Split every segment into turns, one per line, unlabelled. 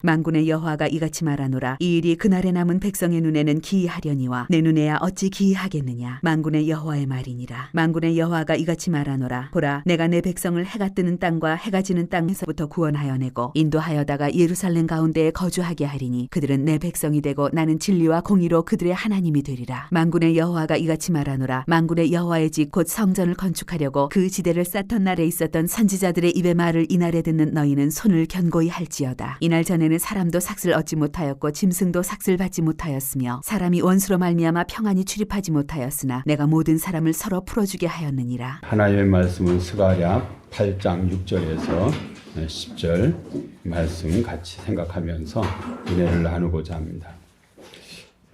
만군의 여호와가 이같이 말하노라. 이 일이 그날에 남은 백성의 눈에는 기이하려니와 내 눈에야 어찌 기이하겠느냐. 만군의 여호와의 말이니라. 만군의 여호와가 이같이 말하노라. 보라, 내가 내 백성을 해가 뜨는 땅과 해가 지는 땅에서부터 구원하여 내고 인도하여다가 예루살렘 가운데에 거주하게 하리니 그들은 내 백성이 되고 나는 진리와 공의로 그들의 하나님이 되리라. 만군의 여호와가 이같이 말하노라. 만군의 여호와의 집 곧 성전을 건축하려고 그 지대를 쌓던 날에 있었던 선지자들의 입의 말을 이날에 듣는 너희는 손을 견고히 할지어다. 이날 전에는 사람도 삭슬 얻지 못하였고 짐승도 삭슬 받지 못하였으며 사람이 원수로 말미암아 평안히 출입하지 못하였으나 내가 모든 사람을 서로 풀어주게 하였느니라.
하나님의 말씀은 스가랴 8장 6절에서 10절 말씀 같이 생각하면서 은혜를 나누고자 합니다.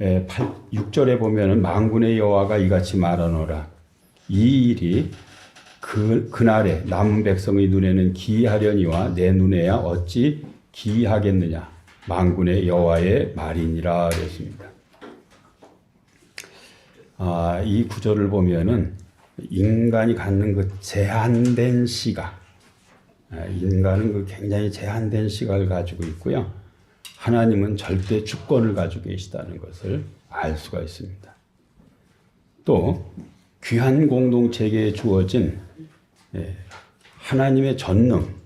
6절에 보면은 만군의 여호와가 이같이 말하노라. 이 일이 그날에 남은 백성의 눈에는 기이하려니와 내 눈에야 어찌 기이하겠느냐. 만군의 여호와의 말이니라 그랬습니다. 이 구절을 보면은 인간이 갖는 그 제한된 시각, 인간은 그 굉장히 제한된 시각을 가지고 있고요. 하나님은 절대 주권을 가지고 계시다는 것을 알 수가 있습니다. 또 귀한 공동체에게 주어진 하나님의 전능,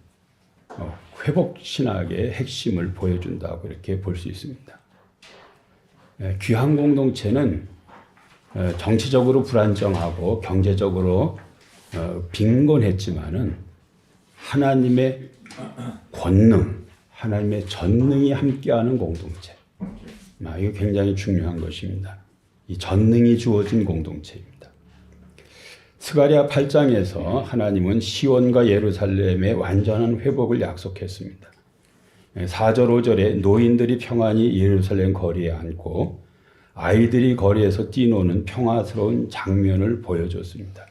회복신학의 핵심을 보여준다고 이렇게 볼 수 있습니다. 귀한 공동체는 정치적으로 불안정하고 경제적으로 빈곤했지만은 하나님의 권능, 하나님의 전능이 함께하는 공동체. 이거 굉장히 중요한 것입니다. 이 전능이 주어진 공동체입니다. 스가랴 8장에서 하나님은 시온과 예루살렘의 완전한 회복을 약속했습니다. 4절 5절에 노인들이 평안히 예루살렘 거리에 앉고 아이들이 거리에서 뛰노는 평화스러운 장면을 보여줬습니다.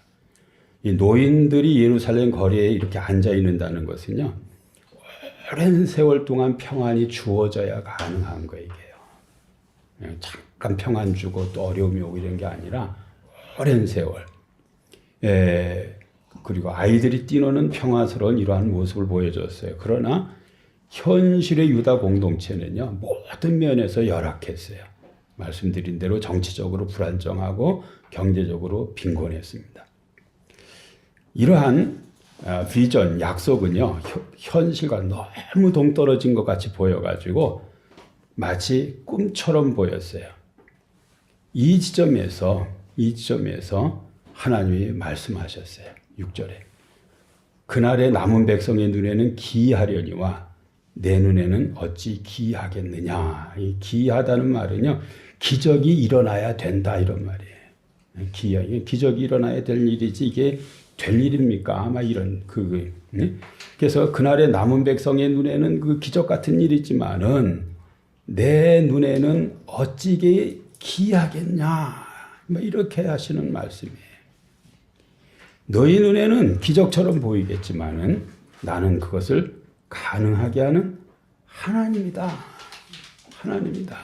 이 노인들이 예루살렘 거리에 이렇게 앉아 있는다는 것은요, 오랜 세월 동안 평안이 주어져야 가능한 거예요. 이게요. 잠깐 평안 주고 또 어려움이 오고 이런 게 아니라 오랜 세월. 그리고 아이들이 뛰노는 평화스러운 이러한 모습을 보여줬어요. 그러나 현실의 유다 공동체는요, 모든 면에서 열악했어요. 말씀드린 대로 정치적으로 불안정하고 경제적으로 빈곤했습니다. 이러한 비전, 약속은요, 현실과 너무 동떨어진 것 같이 보여가지고 마치 꿈처럼 보였어요. 이 지점에서 하나님이 말씀하셨어요. 6절에. 그날의 남은 백성의 눈에는 기이하려니와 내 눈에는 어찌 기이하겠느냐. 이 기이하다는 말은요, 기적이 일어나야 된다 이런 말이에요. 기적이 일어나야 될 일이지 이게 될 일입니까? 아마 이런 그래서 그날의 남은 백성의 눈에는 그 기적 같은 일이지만은 내 눈에는 어찌게 기이하겠냐. 이렇게 하시는 말씀이에요. 너희 눈에는 기적처럼 보이겠지만은 나는 그것을 가능하게 하는 하나님이다. 하나님이다.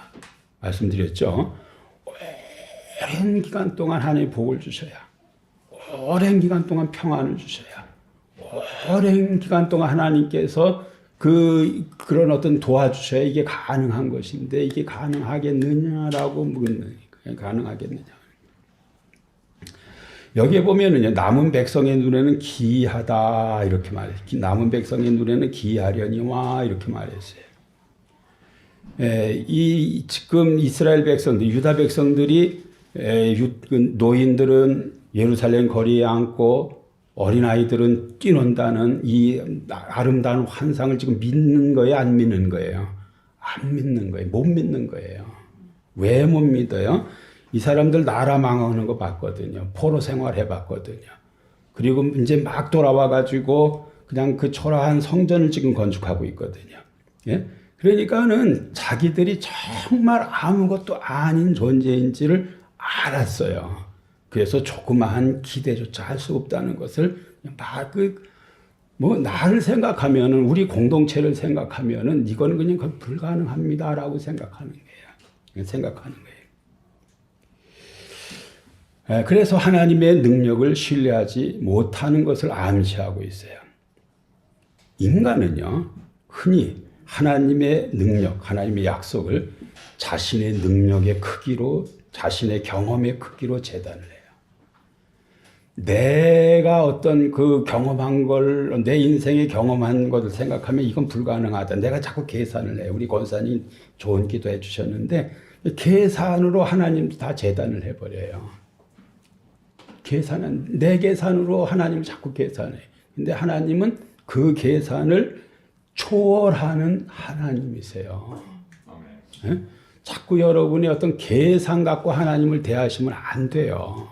말씀드렸죠. 오랜 기간 동안 하나님의 복을 주셔야, 오랜 기간 동안 평안을 주셔야, 오랜 기간 동안 하나님께서 그런 어떤 도와주셔야 이게 가능한 것인데 이게 가능하겠느냐라고 묻는 거예요. 가능하겠느냐. 여기에 보면은요, 남은 백성의 눈에는 기이하다 이렇게 말해요. 남은 백성의 눈에는 기이하려니와 이렇게 말했어요. 지금 이스라엘 백성들, 유다 백성들이 노인들은 예루살렘 거리에 앉고 어린아이들은 뛰논다는 이 아름다운 환상을 지금 믿는 거예요? 안 믿는 거예요? 안 믿는 거예요. 못 믿는 거예요. 왜 못 믿어요? 이 사람들 나라 망하는 거 봤거든요. 포로 생활 해봤거든요. 그리고 이제 막 돌아와가지고 그냥 그 초라한 성전을 지금 건축하고 있거든요. 예? 그러니까는 자기들이 정말 아무것도 아닌 존재인지를 알았어요. 그래서 조그마한 기대조차 할 수 없다는 것을 나를 생각하면은, 우리 공동체를 생각하면은 이거는 그냥 불가능합니다라고 생각하는 거예요. 생각하는 거예요. 그래서 하나님의 능력을 신뢰하지 못하는 것을 암시하고 있어요. 인간은요, 흔히 하나님의 능력, 하나님의 약속을 자신의 능력의 크기로, 자신의 경험의 크기로 재단을 해요. 내가 어떤 그 경험한 걸, 내 인생에 경험한 것을 생각하면 이건 불가능하다. 내가 자꾸 계산을 해요. 우리 권사님 좋은 기도해 주셨는데 계산으로 하나님도 다 재단을 해버려요. 계산은 내 계산으로 하나님을 자꾸 계산해요. 근데 하나님은 그 계산을 초월하는 하나님이세요. 네? 자꾸 여러분이 어떤 계산 갖고 하나님을 대하시면 안 돼요.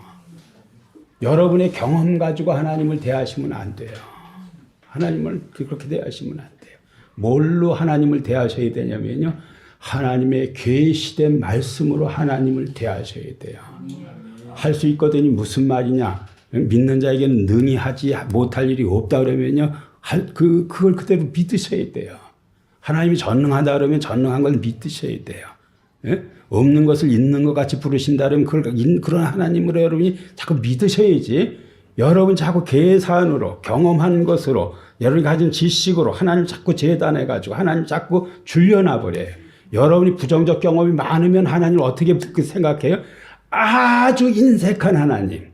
여러분의 경험 가지고 하나님을 대하시면 안 돼요. 하나님을 그렇게 대하시면 안 돼요. 뭘로 하나님을 대하셔야 되냐면요. 하나님의 계시된 말씀으로 하나님을 대하셔야 돼요. 할 수 있거든요. 무슨 말이냐. 믿는 자에게는 능히 하지 못할 일이 없다 그러면요. 그걸 그대로 믿으셔야 돼요. 하나님이 전능하다 그러면 전능한 걸 믿으셔야 돼요. 예? 없는 것을 있는 것 같이 부르신다 그러면 그런 하나님으로 여러분이 자꾸 믿으셔야지. 여러분 자꾸 계산으로 경험한 것으로 여러분이 가진 지식으로 하나님 자꾸 재단해가지고 하나님 자꾸 줄여놔버려요. 여러분이 부정적 경험이 많으면 하나님을 어떻게 생각해요? 아주 인색한 하나님,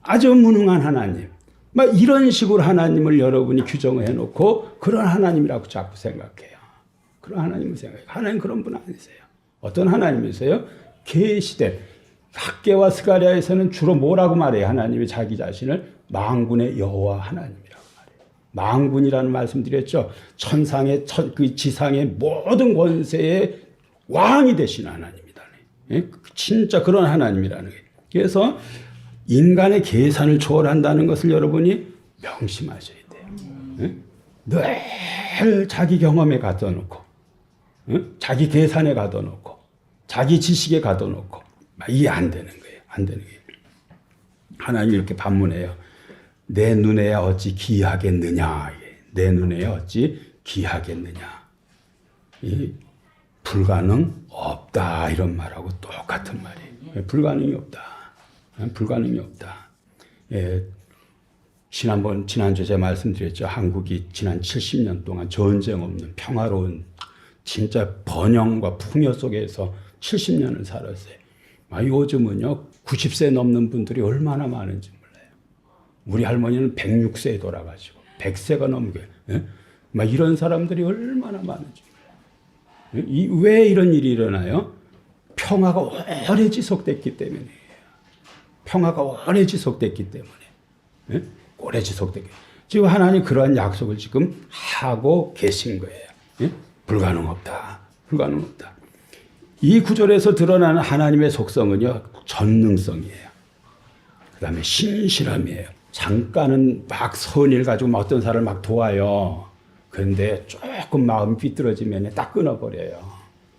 아주 무능한 하나님, 막 이런 식으로 하나님을 여러분이 규정을 해놓고 그런 하나님이라고 자꾸 생각해요. 그런 하나님을 생각해요. 하나님 그런 분 아니세요. 어떤 하나님이세요? 계시된 학개와 스가랴에서는 주로 뭐라고 말해요? 하나님이 자기 자신을 만군의 여호와 하나님이라고 말해요. 만군이라는 말씀 드렸죠. 천상의 그 지상의 모든 권세의 왕이 되신 하나님이다. 예? 진짜 그런 하나님이라는 거예요. 그래서 인간의 계산을 초월한다는 것을 여러분이 명심하셔야 돼요. 예? 늘 자기 경험에 가둬놓고, 자기 계산에 가둬놓고, 자기 지식에 가둬놓고, 이게 안 되는 거예요. 안 되는 거예요. 하나님이 이렇게 반문해요. 내 눈에야 어찌 기하겠느냐. 내 눈에야 어찌 기하겠느냐. 이 불가능 없다 이런 말하고 똑같은 말이에요. 불가능이 없다. 불가능이 없다. 예, 지난주에 제가 말씀드렸죠. 한국이 지난 70년 동안 전쟁 없는 평화로운 진짜 번영과 풍요 속에서 70년을 살았어요. 요즘은요 90세 넘는 분들이 얼마나 많은지 몰라요. 우리 할머니는 106세에 돌아가시고 100세가 넘게 이런 사람들이 얼마나 많은지 몰라요. 왜 이런 일이 일어나요? 평화가 오래 지속됐기 때문이에요. 평화가 오래 지속됐기 때문에 오래 지속됐기 지금 하나님 그러한 약속을 지금 하고 계신 거예요. 불가능 없다. 불가능 없다. 이 구절에서 드러나는 하나님의 속성은요, 전능성이에요. 그 다음에 신실함이에요. 잠깐은 막 선일 가지고 어떤 사람을 막 도와요. 그런데 조금 마음이 삐뚤어지면 딱 끊어버려요.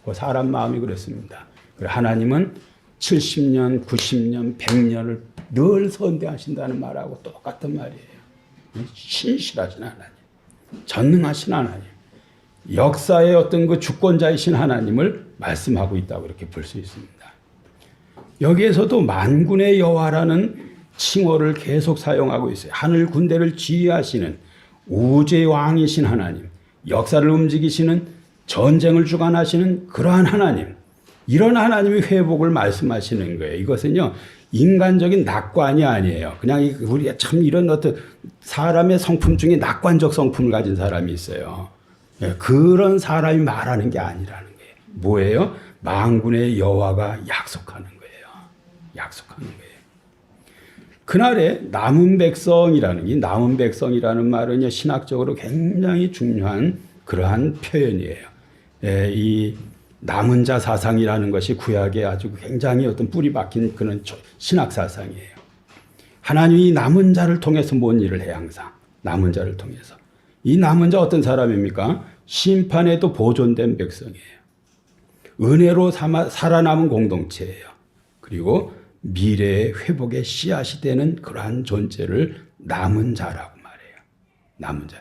그 사람 마음이 그렇습니다. 하나님은 70년, 90년, 100년을 늘 선대하신다는 말하고 똑같은 말이에요. 신실하신 하나님, 전능하신 하나님, 역사의 어떤 그 주권자이신 하나님을 말씀하고 있다고 이렇게 볼 수 있습니다. 여기에서도 만군의 여호와라는 칭호를 계속 사용하고 있어요. 하늘 군대를 지휘하시는 우주의 왕이신 하나님, 역사를 움직이시는 전쟁을 주관하시는 그러한 하나님, 이런 하나님의 회복을 말씀하시는 거예요. 이것은요 인간적인 낙관이 아니에요. 그냥 우리가 참 이런 어떤 사람의 성품 중에 낙관적 성품을 가진 사람이 있어요. 그런 사람이 말하는 게 아니라는 거예요. 뭐예요? 만군의 여호와가 약속하는 거예요. 약속하는 거예요. 그날에 남은 백성이라는 이 남은 백성이라는 말은요 신학적으로 굉장히 중요한 그러한 표현이에요. 이 남은 자 사상이라는 것이 구약에 아주 굉장히 어떤 뿌리 박힌 그런 신학 사상이에요. 하나님이 남은 자를 통해서 뭔 일을 해 항상 남은 자를 통해서. 이 남은 자 어떤 사람입니까? 심판에도 보존된 백성이에요. 은혜로 살아남은 공동체예요. 그리고 미래의 회복의 씨앗이 되는 그러한 존재를 남은 자라고 말해요. 남은 자.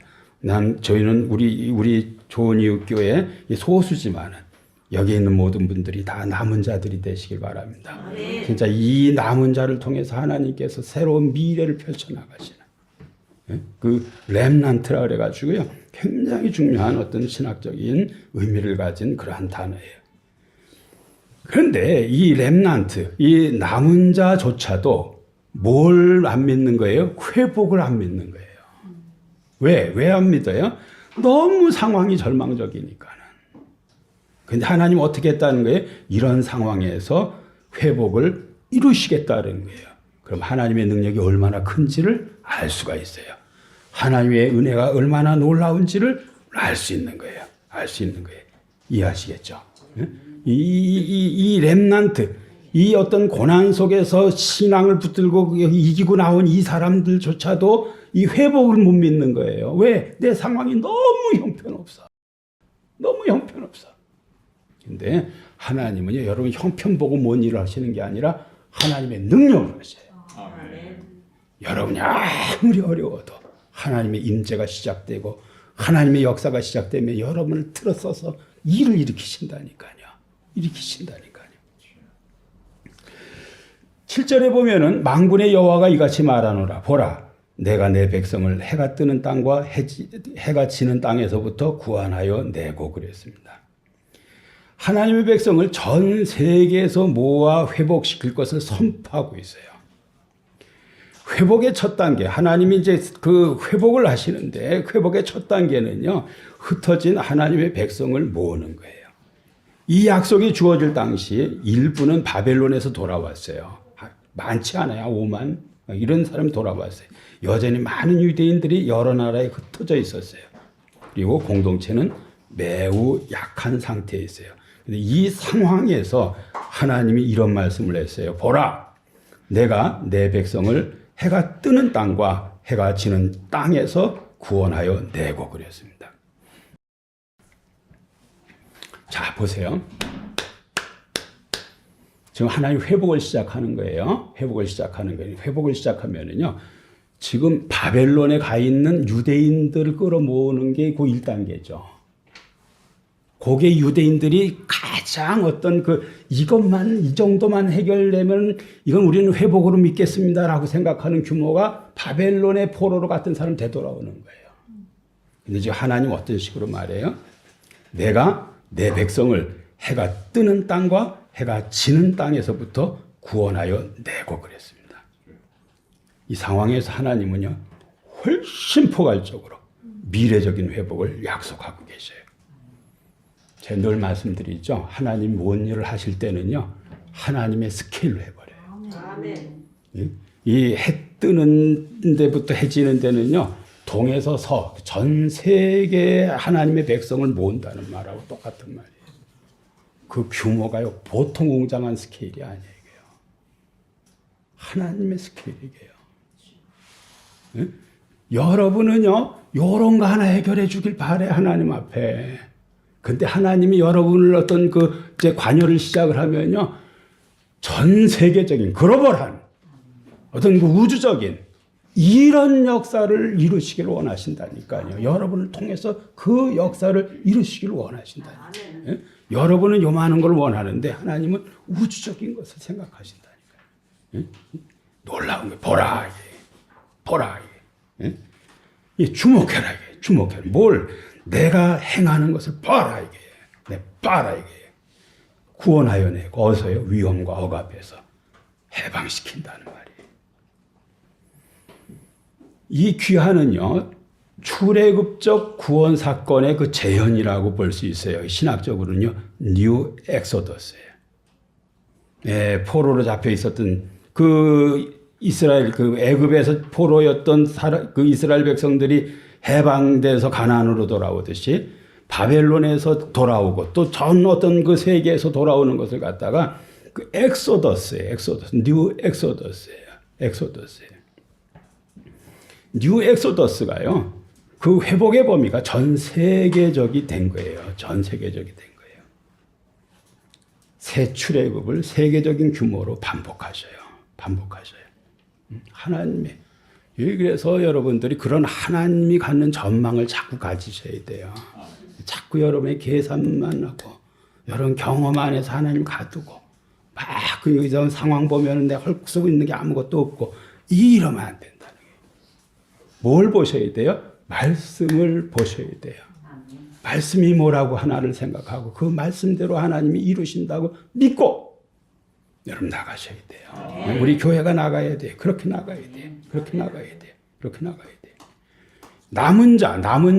저희는 우리 좋은 이웃 교회 소수지만은 여기 있는 모든 분들이 다 남은 자들이 되시길 바랍니다. 진짜 이 남은 자를 통해서 하나님께서 새로운 미래를 펼쳐나가시는 그 렘넌트라 그래가지고요. 굉장히 중요한 어떤 신학적인 의미를 가진 그러한 단어예요. 그런데 이 렘넌트, 이 남은 자조차도 뭘 안 믿는 거예요? 회복을 안 믿는 거예요. 왜 안 믿어요? 너무 상황이 절망적이니까는. 근데 하나님 어떻게 했다는 거예요? 이런 상황에서 회복을 이루시겠다는 거예요. 그럼 하나님의 능력이 얼마나 큰지를 알 수가 있어요. 하나님의 은혜가 얼마나 놀라운지를 알 수 있는 거예요. 알 수 있는 거예요. 이해하시겠죠? 이 렘넌트, 이 어떤 고난 속에서 신앙을 붙들고 이기고 나온 이 사람들조차도 이 회복을 못 믿는 거예요. 왜? 내 상황이 너무 형편없어. 너무 형편없어. 근데 하나님은요, 여러분 형편 보고 뭔 일을 하시는 게 아니라 하나님의 능력을 하셔요. 여러분이 아무리 어려워도 하나님의 임재가 시작되고 하나님의 역사가 시작되면 여러분을 틀어써서 일을 일으키신다니까요. 일으키신다니까요. 7절에 보면은 만군의 여호와가 이같이 말하노라. 보라, 내가 내 백성을 해가 뜨는 땅과 해가 지는 땅에서부터 구원하여 내고 그랬습니다. 하나님의 백성을 전 세계에서 모아 회복시킬 것을 선포하고 있어요. 회복의 첫 단계, 하나님이 이제 그 회복을 하시는데 회복의 첫 단계는요, 흩어진 하나님의 백성을 모으는 거예요. 이 약속이 주어질 당시 일부는 바벨론에서 돌아왔어요. 많지 않아요. 5만 이런 사람이 돌아왔어요. 여전히 많은 유대인들이 여러 나라에 흩어져 있었어요. 그리고 공동체는 매우 약한 상태에 있어요. 근데 이 상황에서 하나님이 이런 말씀을 했어요. 보라, 내가 내 백성을 해가 뜨는 땅과 해가 지는 땅에서 구원하여 내고 그랬습니다. 자, 보세요. 지금 하나님 회복을 시작하는 거예요. 회복을 시작하는 거예요. 회복을 시작하면은요, 지금 바벨론에 가 있는 유대인들을 끌어모으는 게 그 1단계죠. 그게 유대인들이 가장 어떤 이것만, 이 정도만 해결되면 이건 우리는 회복으로 믿겠습니다라고 생각하는 규모가 바벨론의 포로로 같은 사람 되돌아오는 거예요. 근데 지금 하나님 어떤 식으로 말해요? 내가 내 백성을 해가 뜨는 땅과 해가 지는 땅에서부터 구원하여 내고 그랬습니다. 이 상황에서 하나님은요, 훨씬 포괄적으로 미래적인 회복을 약속하고 계셔요. 제가 늘 말씀드리죠. 하나님 뭔 일을 하실 때는요, 하나님의 스케일로 해버려요. 아멘. 이 해 뜨는 데부터 해 지는 데는요, 동에서 서, 전 세계 하나님의 백성을 모은다는 말하고 똑같은 말이에요. 그 규모가요, 보통 웅장한 스케일이 아니에요. 하나님의 스케일이에요. 여러분은요, 요런 거 하나 해결해 주길 바래, 하나님 앞에. 근데 하나님이 여러분을 어떤 이제 관여를 시작을 하면요, 전 세계적인, 글로벌한, 어떤 우주적인, 이런 역사를 이루시길 원하신다니까요. 여러분을 통해서 그 역사를 이루시길 원하신다니까요. 예? 여러분은 요만한 걸 원하는데 하나님은 우주적인 것을 생각하신다니까요. 예? 놀라운 거예요. 보라, 이게. 보라, 이게. 예? 주목해라, 이게. 주목해라. 뭘? 내가 행하는 것을 봐라, 이게. 네, 봐라, 이게. 구원하여 내고 어서요, 위험과 억압에서 해방시킨다는 말이에요. 이 귀환은요, 출애굽적 구원 사건의 그 재현이라고 볼 수 있어요. 신학적으로는요, 뉴 엑소더스예요. 예, 포로로 잡혀 있었던 이스라엘 애굽에서 포로였던 이스라엘 백성들이 해방돼서 가나안으로 돌아오듯이 바벨론에서 돌아오고 또 전 어떤 세계에서 돌아오는 것을 갖다가 엑소더스예요. 뉴 엑소더스예요. 뉴 엑소더스가요, 그 회복의 범위가 전 세계적이 된 거예요. 전 세계적이 된 거예요. 새 출애굽을 세계적인 규모로 반복하셔요. 하나님의. 그래서 여러분들이 그런 하나님이 갖는 전망을 자꾸 가지셔야 돼요. 자꾸 여러분의 계산만 하고, 여러분 경험 안에서 하나님 가두고, 막 그 상황 보면 내가 헐 쓰고 있는 게 아무것도 없고, 이러면 안 된다는 거예요. 뭘 보셔야 돼요? 말씀을 보셔야 돼요. 말씀이 뭐라고 하나를 생각하고 그 말씀대로 하나님이 이루신다고 믿고 여러분 나가셔야 돼요. 우리 교회가 나가야 돼요. 그렇게 나가야 돼요. 그렇게 나가야 돼요. 그렇게 나가야 돼요. 남은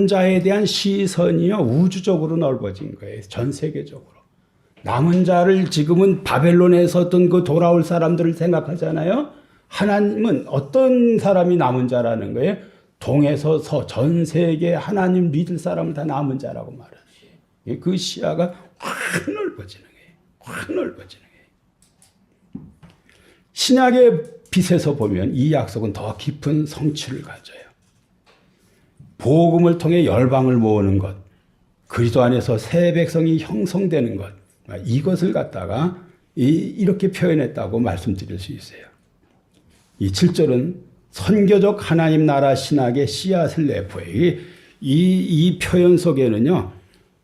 자에 대한 시선이요 우주적으로 넓어진 거예요. 전 세계적으로. 남은 자를 지금은 바벨론에서 어떤 그 돌아올 사람들을 생각하잖아요. 하나님은 어떤 사람이 남은 자라는 거예요? 동에서 서 전 세계 하나님 믿을 사람을 다 남은 자라고 말하는 거예요. 그 시야가 확 넓어지는 거예요. 확 넓어지는 거예요. 신약의 빛에서 보면 이 약속은 더 깊은 성취를 가져요. 복음을 통해 열방을 모으는 것, 그리스도 안에서 새 백성이 형성되는 것, 이것을 갖다가 이렇게 표현했다고 말씀드릴 수 있어요. 이 7절은 선교적 하나님 나라 신학의 씨앗을 내포해요. 이 표현 속에는요,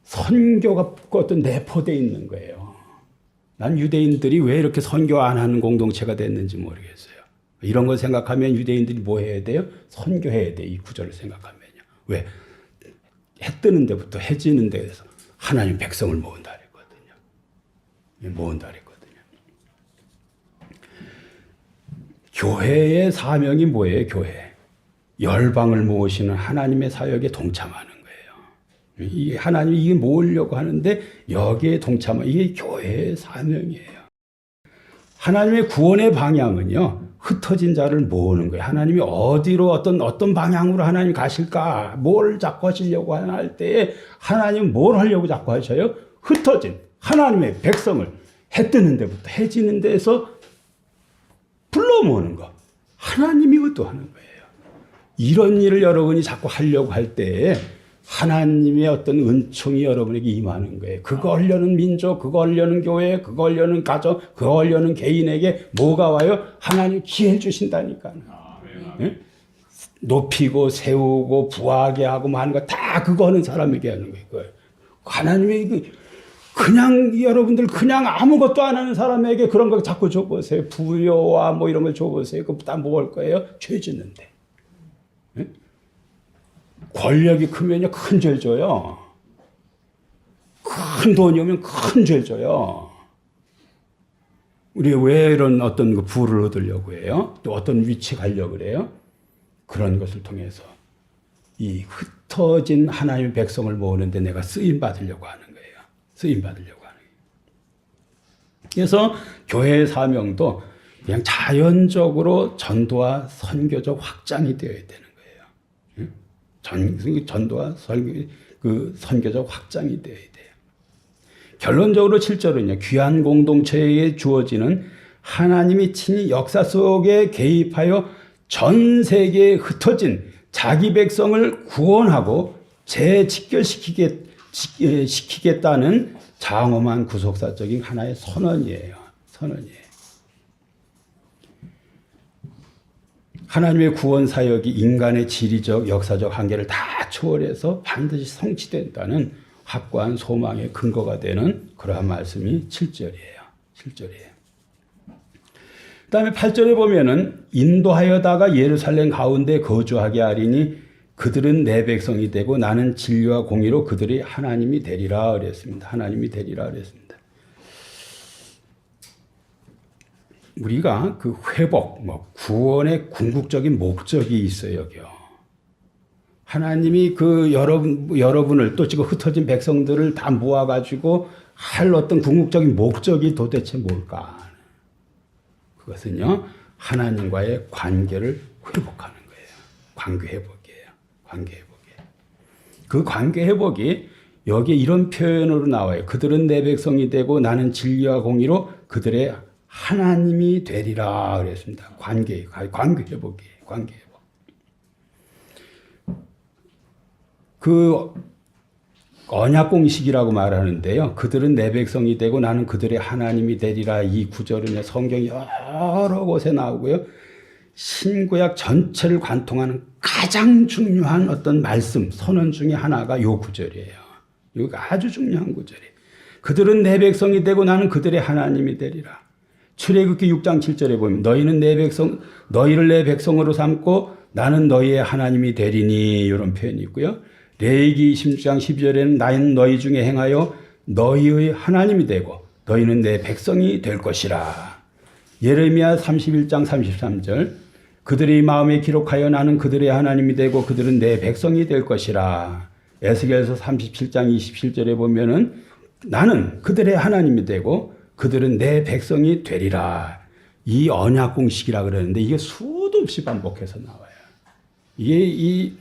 선교가 어떤 내포되어 있는 거예요. 난 유대인들이 왜 이렇게 선교 안 하는 공동체가 됐는지 모르겠어요. 이런 걸 생각하면 유대인들이 뭐 해야 돼요? 선교해야 돼요. 이 구절을 생각하면요. 왜? 해 뜨는 데부터 해 지는 데에서 하나님 백성을 모은다 그랬거든요. 모은다 그랬거든요. 교회의 사명이 뭐예요? 교회. 열방을 모으시는 하나님의 사역에 동참하는 거예요. 이 하나님이 이게 모으려고 하는데 여기에 동참하는 이게 교회의 사명이에요. 하나님의 구원의 방향은요. 흩어진 자를 모으는 거예요. 하나님이 어디로 어떤 방향으로 하나님 가실까? 뭘 자꾸 하시려고 할 때에 하나님 뭘 하려고 자꾸 하셔요? 흩어진 하나님의 백성을 해 뜨는 데부터 해 지는 데에서 불러 모으는 거. 하나님이 의도하는 거예요. 이런 일을 여러분이 자꾸 하려고 할 때에 하나님의 어떤 은총이 여러분에게 임하는 거예요. 그거 하려는 민족, 그거 하려는 교회, 그거 하려는 가정, 그거 하려는 개인에게 뭐가 와요? 하나님 기회 주신다니까요. 네? 높이고 세우고 부하게 하고 뭐 하는 거 다 그거 하는 사람에게 하는 거예요. 하나님이 그냥 여러분들 그냥 아무것도 안 하는 사람에게 그런 거 자꾸 줘보세요. 부여와 뭐 이런 걸 줘보세요. 그거 다 뭐 할 거예요? 죄 짓는데. 네? 권력이 크면요 큰 죄 줘요. 큰 돈이 오면 큰 죄 줘요. 우리 왜 이런 어떤 그 부를 얻으려고 해요? 또 어떤 위치 가려고 그래요? 그런 것을 통해서 이 흩어진 하나님의 백성을 모으는데 내가 쓰임 받으려고 하는 거예요. 쓰임 받으려고 하는 거예요. 그래서 교회의 사명도 그냥 자연적으로 전도와 선교적 확장이 되어야 되는 거예요. 전도와 선교적 확장이 되어야 돼요. 결론적으로 7절은요. 귀한 공동체에 주어지는 하나님이 친히 역사 속에 개입하여 전 세계에 흩어진 자기 백성을 구원하고 재직결시키겠다는 장엄한 구속사적인 하나의 선언이에요. 선언이에요. 하나님의 구원 사역이 인간의 지리적, 역사적 한계를 다 초월해서 반드시 성취된다는 확고한 소망의 근거가 되는 그러한 말씀이 7절이에요. 7절이에요. 그 다음에 8절에 보면은 인도하여다가 예루살렘 가운데 거주하게 하리니 그들은 내 백성이 되고 나는 진리와 공의로 그들이 하나님이 되리라 그랬습니다. 하나님이 되리라 그랬습니다. 우리가 그 회복, 구원의 궁극적인 목적이 있어요, 여기요. 하나님이 그 여러분을 또 지금 흩어진 백성들을 다 모아가지고 할 어떤 궁극적인 목적이 도대체 뭘까? 그것은요, 하나님과의 관계를 회복하는 거예요. 관계 회복이에요. 관계 회복이에요. 그 관계 회복이 여기에 이런 표현으로 나와요. 그들은 내 백성이 되고 나는 진리와 공의로 그들의 하나님이 되리라 그랬습니다. 관계 회복이에요. 관계 회복. 그 언약 공식이라고 말하는데요. 그들은 내 백성이 되고 나는 그들의 하나님이 되리라. 이 구절은 성경이 여러 곳에 나오고요. 신구약 전체를 관통하는 가장 중요한 어떤 말씀, 선언 중에 하나가 이 구절이에요. 이거 아주 중요한 구절이에요. 그들은 내 백성이 되고 나는 그들의 하나님이 되리라. 출애굽기 6장 7절에 보면 너희를 내 백성으로 삼고 나는 너희의 하나님이 되리니 이런 표현이 있고요. 레위기 26장 12절에는 나는 너희 중에 행하여 너희의 하나님이 되고 너희는 내 백성이 될 것이라. 예레미야 31장 33절 그들의 마음에 기록하여 나는 그들의 하나님이 되고 그들은 내 백성이 될 것이라. 에스겔서 37장 27절에 보면은 나는 그들의 하나님이 되고 그들은 내 백성이 되리라. 이 언약 공식이라 그러는데 이게 수도 없이 반복해서 나와요. 이게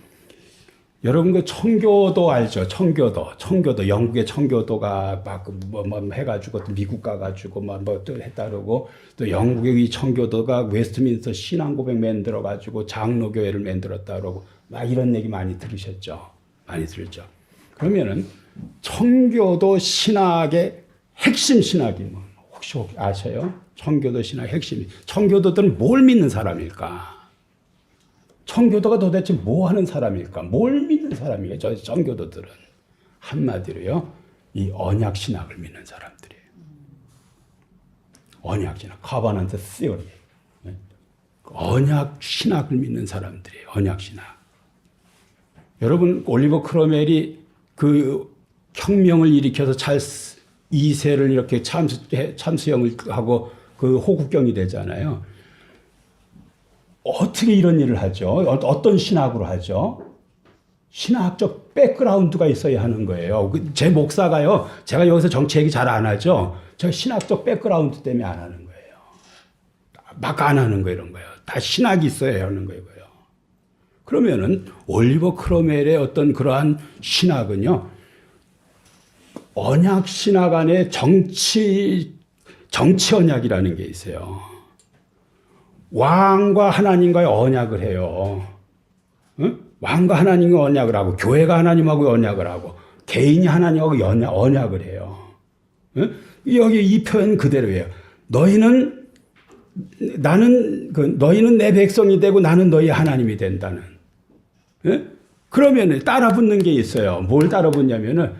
여러분 그 청교도 알죠? 청교도 영국의 청교도가 막 뭐 해가지고 또 미국 가가지고 뭐 또 했다르고 또 영국의 이 청교도가 웨스트민스터 신앙고백 만들어가지고 장로교회를 만들었다 그러고 막 이런 얘기 많이 들으셨죠? 많이 들었죠? 그러면은 청교도 신학의 핵심 신학이 뭐 혹시 아셔요? 청교도 신학 핵심이 청교도들은 뭘 믿는 사람일까? 청교도가 도대체 뭐 하는 사람일까? 뭘 믿는 사람이에요? 저 청교도들은 한마디로요, 이 언약 신학을 믿는 사람들이에요. 언약 신학, 커버넌트 시오리, 언약 신학을 믿는 사람들이에요. 언약 신학. 여러분 올리버 크로멜이 그 혁명을 일으켜서 찰스 2세를 이렇게 참수형을 하고 그 호국경이 되잖아요. 어떻게 이런 일을 하죠? 어떤 신학으로 하죠? 신학적 백그라운드가 있어야 하는 거예요. 제 목사가요, 제가 여기서 정치 얘기 잘 안 하죠? 제가 신학적 백그라운드 때문에 안 하는 거예요. 막 안 하는 거 이런 거예요. 다 신학이 있어야 하는 거예요. 그러면은 올리버 크로멜의 어떤 그러한 신학은요, 언약 신학 안에 정치 언약이라는 게 있어요. 왕과 하나님과의 언약을 해요. 응? 왕과 하나님과 언약을 하고 교회가 하나님하고 언약을 하고 개인이 하나님하고 언약을 해요. 응? 여기 이 표현 그대로예요. 너희는 내 백성이 되고 나는 너희 하나님이 된다는. 응? 그러면 따라 붙는 게 있어요. 뭘 따라 붙냐면은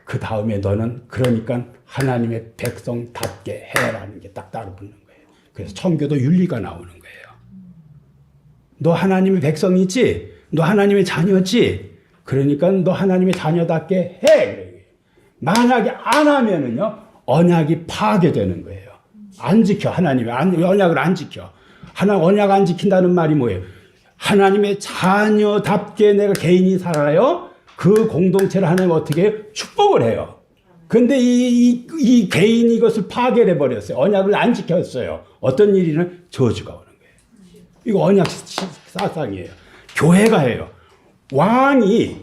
그 다음에 너는 그러니까 하나님의 백성답게 해라는 게 딱 따라 붙는 거예요. 그래서 청교도 윤리가 나오는 거예요. 너 하나님의 백성이지? 너 하나님의 자녀지? 그러니까 너 하나님의 자녀답게 해. 만약에 안 하면은요, 언약이 파괴되는 거예요. 안 지켜, 언약을 안 지켜. 언약 안 지킨다는 말이 뭐예요? 하나님의 자녀답게 내가 개인이 살아요? 그 공동체를 하나님 어떻게 축복을 해요. 근데 이 개인이 이것을 파괴해 버렸어요. 언약을 안 지켰어요. 어떤 일이는 저주가 오는 거예요. 이거 언약 사상이에요. 교회가 해요. 왕이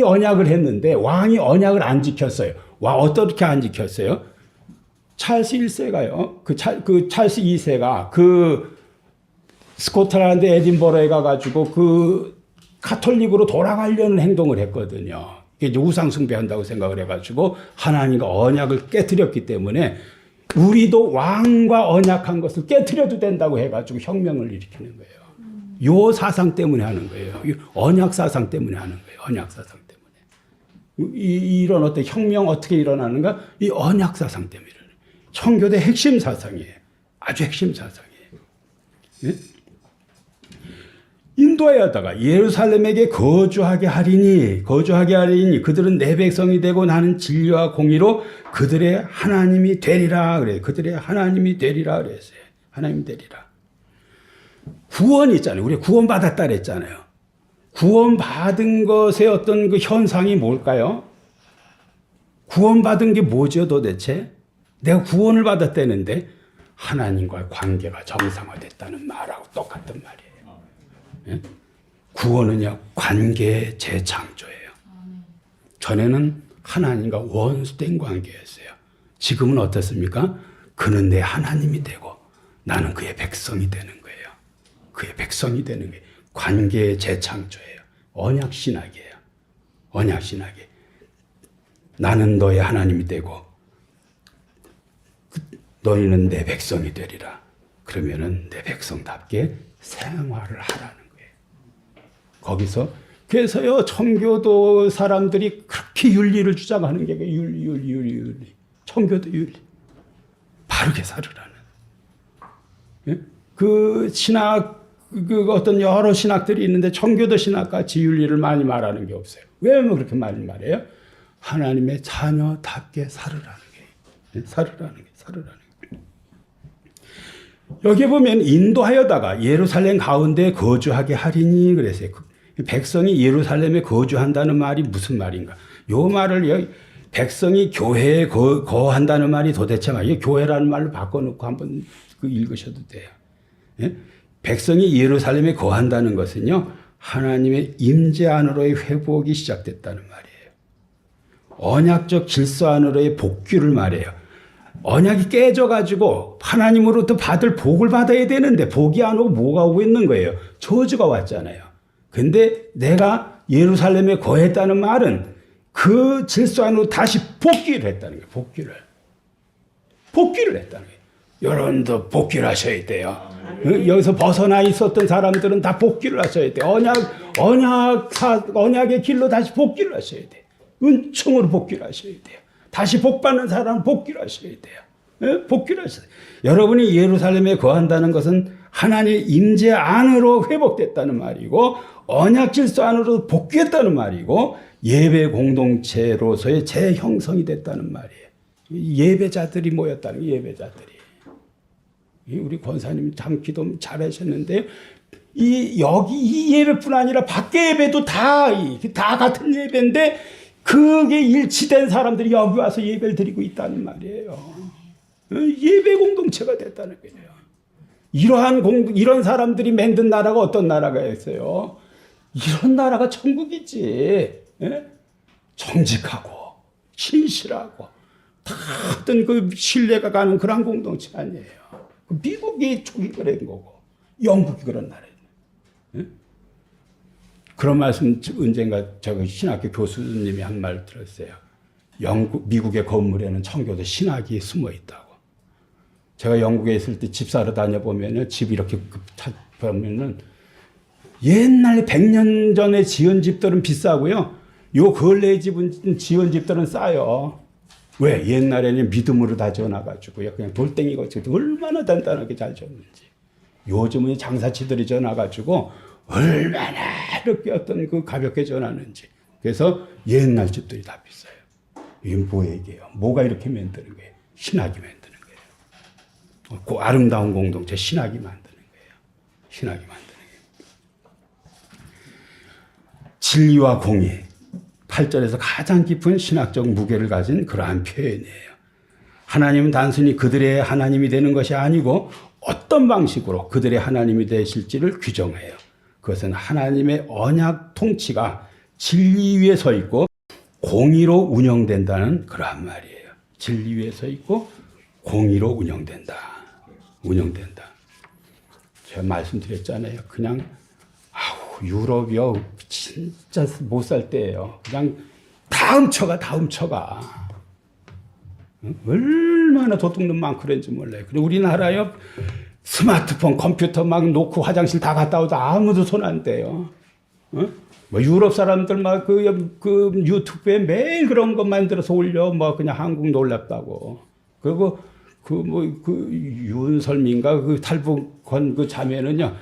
언약을 했는데 왕이 언약을 안 지켰어요. 어떻게 안 지켰어요? 찰스 1세가요. 그 찰스 2세가 그 스코틀랜드 에딘버러에 가가지고 그 카톨릭으로 돌아가려는 행동을 했거든요. 이제 우상 숭배한다고 생각을 해가지고 하나님과 언약을 깨뜨렸기 때문에 우리도 왕과 언약한 것을 깨뜨려도 된다고 해가지고 혁명을 일으키는 거예요. 요 사상 때문에 하는 거예요. 언약 사상 때문에 하는 거예요. 언약 사상 때문에. 이런 어떤 혁명 어떻게 일어나는가? 이 언약 사상 때문에. 청교도의 핵심 사상이에요. 아주 핵심 사상이에요. 네? 인도하여다가 예루살렘에게 거주하게 하리니 그들은 내 백성이 되고 나는 진리와 공의로 그들의 하나님이 되리라 그래요. 그들의 하나님이 되리라 그랬어요. 하나님이 되리라. 구원이 있잖아요. 우리 구원 받았다 그랬잖아요. 구원 받은 것의 어떤 그 현상이 뭘까요? 구원 받은 게 뭐죠 도대체? 내가 구원을 받았다는데 하나님과의 관계가 정상화됐다는 말하고 똑같은 말이에요. 예? 구원은요, 관계의 재창조예요. 전에는 하나님과 원수된 관계였어요. 지금은 어떻습니까? 그는 내 하나님이 되고 나는 그의 백성이 되는 거예요. 그의 백성이 되는 거예요. 관계의 재창조예요. 언약신학이에요. 언약신학이. 나는 너의 하나님이 되고 너희는 내 백성이 되리라. 그러면은 내 백성답게 생활을 하라는 거예요. 거기서 그래서요 청교도 사람들이 그렇게 윤리를 주장하는 게 윤리. 청교도 윤리. 바르게 살으라는. 예? 그 신학 그 어떤 여러 신학들이 있는데 청교도 신학같이 윤리를 많이 말하는 게 없어요. 왜 그렇게 많이 말해요? 하나님의 자녀답게 살으라는 게, 살으라는 게. 여기 보면 인도하여다가 예루살렘 가운데 거주하게 하리니 그랬어요. 백성이 예루살렘에 거주한다는 말이 무슨 말인가? 요 말을 백성이 교회에 거한다는 말이 도대체 말이에요. 교회라는 말로 바꿔놓고 한번 읽으셔도 돼요. 예? 백성이 예루살렘에 거한다는 것은요, 하나님의 임재 안으로의 회복이 시작됐다는 말이에요. 언약적 질서 안으로의 복귀를 말해요. 언약이 깨져가지고 하나님으로부터 받을 복을 받아야 되는데 복이 안 오고 뭐가 오고 있는 거예요? 저주가 왔잖아요. 근데 내가 예루살렘에 거했다는 말은 그 질서 안으로 다시 복귀를 했다는 거예요. 복귀를 했다는 거예요. 여러분도 복귀를 하셔야 돼요. 여기서 벗어나 있었던 사람들은 다 복귀를 하셔야 돼요. 언약의 길로 다시 복귀를 하셔야 돼요. 은총으로 복귀를 하셔야 돼요. 다시 복받는 사람은 복귀를 하셔야 돼요. 예? 복귀를 하셔야 돼요. 여러분이 예루살렘에 거한다는 것은 하나님의 임재 안으로 회복됐다는 말이고 언약 질서 안으로 복귀했다는 말이고 예배 공동체로서의 재형성이 됐다는 말이에요. 예배자들이 모였다는 거예요. 예배자들이. 우리 권사님 참 기도 잘하셨는데 여기 이 예배뿐 아니라 밖에 예배도 다 같은 예배인데 그게 일치된 사람들이 여기 와서 예배를 드리고 있다는 말이에요. 예배 공동체가 됐다는 거예요. 이런 사람들이 만든 나라가 어떤 나라가 있어요? 이런 나라가 천국이지. 예? 정직하고 신실하고 다 어떤 그 신뢰가 가는 그런 공동체 아니에요. 미국이 초기 그런 거고 영국이 그런 나라예요. 예? 그런 말씀 언젠가 저기 신학교 교수님이 한 말 들었어요. 미국의 건물에는 청교도 신학이 숨어 있다고. 제가 영국에 있을 때 집 사러 다녀보면은 집 이렇게 보면은 옛날에 100년 전에 지은 집들은 비싸고요. 요 근래 지은 집들은 싸요. 왜? 옛날에는 믿음으로 다 지어놔가지고요. 그냥 돌덩이 거치고 얼마나 단단하게 잘 지었는지. 요즘은 장사치들이 지어놔가지고 얼마나 이렇게 어떤 그 가볍게 지어놨는지. 그래서 옛날 집들이 다 비싸요. 이게 뭐 얘기예요? 뭐가 이렇게 만드는 거예요? 신학이 만드는 거예요. 그 아름다운 공동체 신학이 만드는 거예요. 신학이 만드는 거예요. 진리와 공의. 8절에서 가장 깊은 신학적 무게를 가진 그러한 표현이에요. 하나님은 단순히 그들의 하나님이 되는 것이 아니고 어떤 방식으로 그들의 하나님이 되실지를 규정해요. 그것은 하나님의 언약 통치가 진리 위에 서 있고 공의로 운영된다는 그러한 말이에요. 진리 위에 서 있고 공의로 운영된다. 제가 말씀드렸잖아요. 그냥 유럽이요 진짜 못 살 때예요. 그냥 다 훔쳐가. 얼마나 도둑놈 많고 그런지 몰라요. 그리고 우리나라요 스마트폰, 컴퓨터 막 놓고 화장실 다 갔다 오도 아무도 손 안 대요. 뭐 유럽 사람들 막 그 유튜브에 매일 그런 것 만들어서 올려. 뭐 그냥 한국 놀랍다고. 그리고 그 윤설민가 그 탈북건 그 자매는요.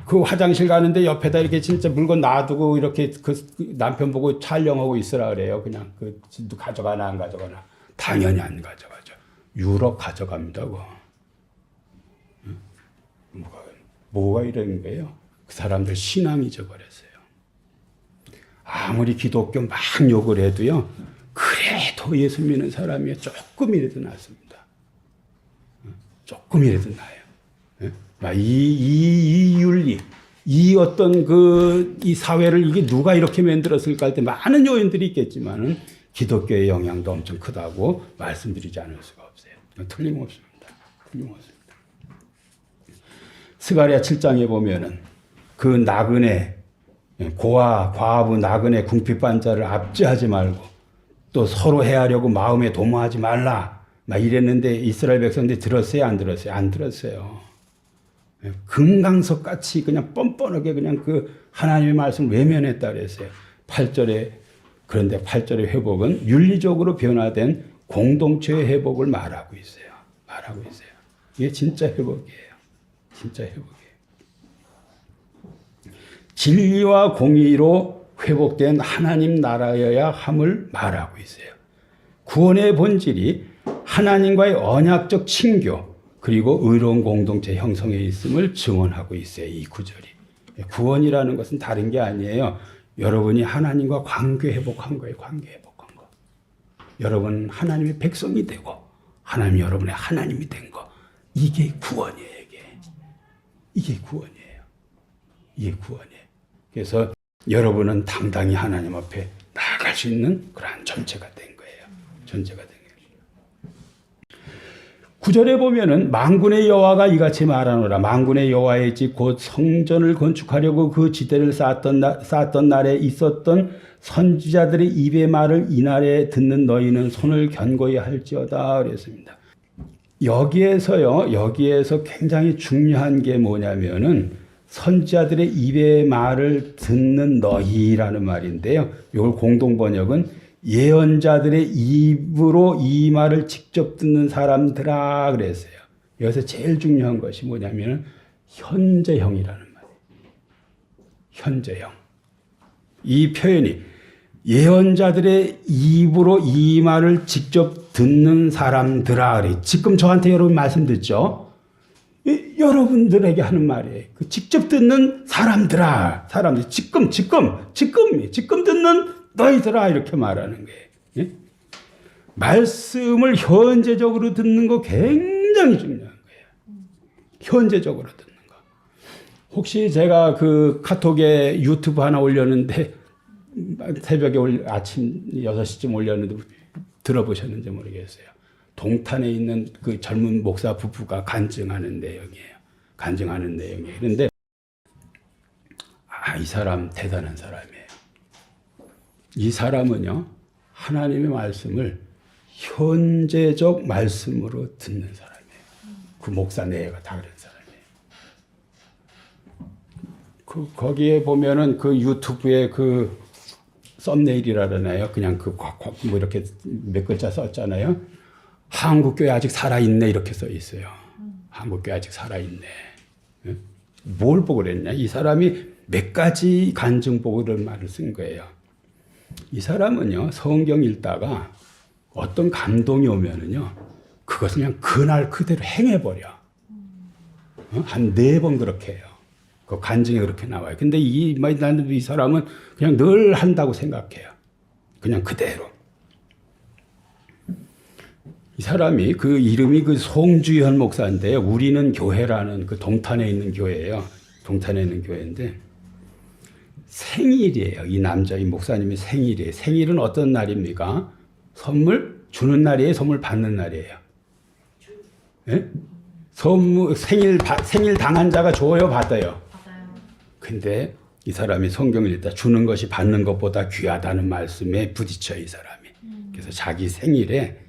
그 화장실 가는데 옆에다 이렇게 진짜 물건 놔두고 이렇게 그 남편 보고 촬영하고 있으라 그래요. 그냥 그 가져가나 안 가져가나. 당연히 안 가져가죠. 유럽 가져갑니다. 뭐가 이런 거예요? 그 사람들 신앙 잊어버렸어요. 아무리 기독교 막 욕을 해도요. 그래도 예수 믿는 사람이 조금이라도 낫습니다. 조금이라도 나아요. 이 윤리, 이 어떤 이 사회를 이게 누가 이렇게 만들었을까 할 때 많은 요인들이 있겠지만은 기독교의 영향도 엄청 크다고 말씀드리지 않을 수가 없어요. 틀림없습니다. 스가랴 7장에 보면은 그 나그네, 과부 나그네 궁핍한 자를 압제하지 말고 또 서로 해하려고 마음에 도모하지 말라. 막 이랬는데 이스라엘 백성들이 들었어요? 안 들었어요? 안 들었어요. 금강석 같이 그냥 뻔뻔하게 그냥 그 하나님의 말씀을 외면했다 그랬어요. 8절에 그런데 8절의 회복은 윤리적으로 변화된 공동체의 회복을 말하고 있어요. 이게 진짜 회복이에요. 진짜 회복이에요. 진리와 공의로 회복된 하나님 나라여야 함을 말하고 있어요. 구원의 본질이 하나님과의 언약적 친교 그리고 의로운 공동체 형성에 있음을 증언하고 있어요. 이 구절이. 구원이라는 것은 다른 게 아니에요. 여러분이 하나님과 관계 회복한 거예요. 관계 회복한 거. 여러분 하나님의 백성이 되고 하나님 여러분의 하나님이 된 거. 이게 구원이에요. 이게 구원이에요. 이게 구원이에요. 그래서 여러분은 당당히 하나님 앞에 나아갈 수 있는 그러한 전체가 된 거예요. 전체가 된 거예요. 9절에 보면은 만군의 여호와가 이같이 말하노라. 만군의 여호와의 집 곧 성전을 건축하려고 그 지대를 쌓았던 날에 있었던 선지자들의 입의 말을 이날에 듣는 너희는 손을 견고히 할지어다 그랬습니다. 여기에서 굉장히 중요한 게 뭐냐면은 선지자들의 입의 말을 듣는 너희라는 말인데요. 이걸 공동 번역은 예언자들의 입으로 이 말을 직접 듣는 사람들아 그랬어요. 여기서 제일 중요한 것이 뭐냐면 현재형이라는 말이에요. 현재형. 이 표현이 예언자들의 입으로 이 말을 직접 듣는 사람들아 그래. 지금 저한테 여러분 말씀 듣죠? 여러분들에게 하는 말이에요. 그 직접 듣는 사람들아, 사람들 지금 듣는 너희들아 이렇게 말하는 거예요. 예? 말씀을 현재적으로 듣는 거 굉장히 중요한 거예요. 현재적으로 듣는 거. 혹시 제가 그 카톡에 유튜브 하나 올렸는데 새벽에 아침 6시쯤 올렸는데 들어보셨는지 모르겠어요. 동탄에 있는 그 젊은 목사 부부가 간증하는 내용이에요. 간증하는 내용이에요. 그런데 이 사람 대단한 사람이에요. 이 사람은요, 하나님의 말씀을 현재적 말씀으로 듣는 사람이에요. 그 목사 내가 다 그런 사람이에요. 거기에 보면은 그 유튜브에 그 썸네일이라잖아요. 그냥 뭐 이렇게 몇 글자 썼잖아요. 한국교회 아직 살아있네 이렇게 써 있어요. 한국교회 아직 살아있네. 뭘 보고 그랬냐? 이 사람이 몇 가지 간증 보고 이런 말을 쓴 거예요. 이 사람은요, 성경 읽다가 어떤 감동이 오면은요, 그것을 그냥 그날 그대로 행해버려. 한 4번 그렇게 해요. 그 간증이 그렇게 나와요. 근데 이 사람은 그냥 늘 한다고 생각해요. 그냥 그대로. 이 사람이 그 이름이 그 송주현 목사인데요. 우리는 교회라는 그 동탄에 있는 교회예요. 동탄에 있는 교회인데 생일이에요. 이 남자, 이 목사님이 생일이에요. 생일은 어떤 날입니까? 선물 주는 날이에요? 선물 받는 날이에요? 예? 생일 당한 자가 줘요? 받아요? 근데 이 사람이 성경을 읽다 주는 것이 받는 것보다 귀하다는 말씀에 부딪혀 이 사람이. 그래서 자기 생일에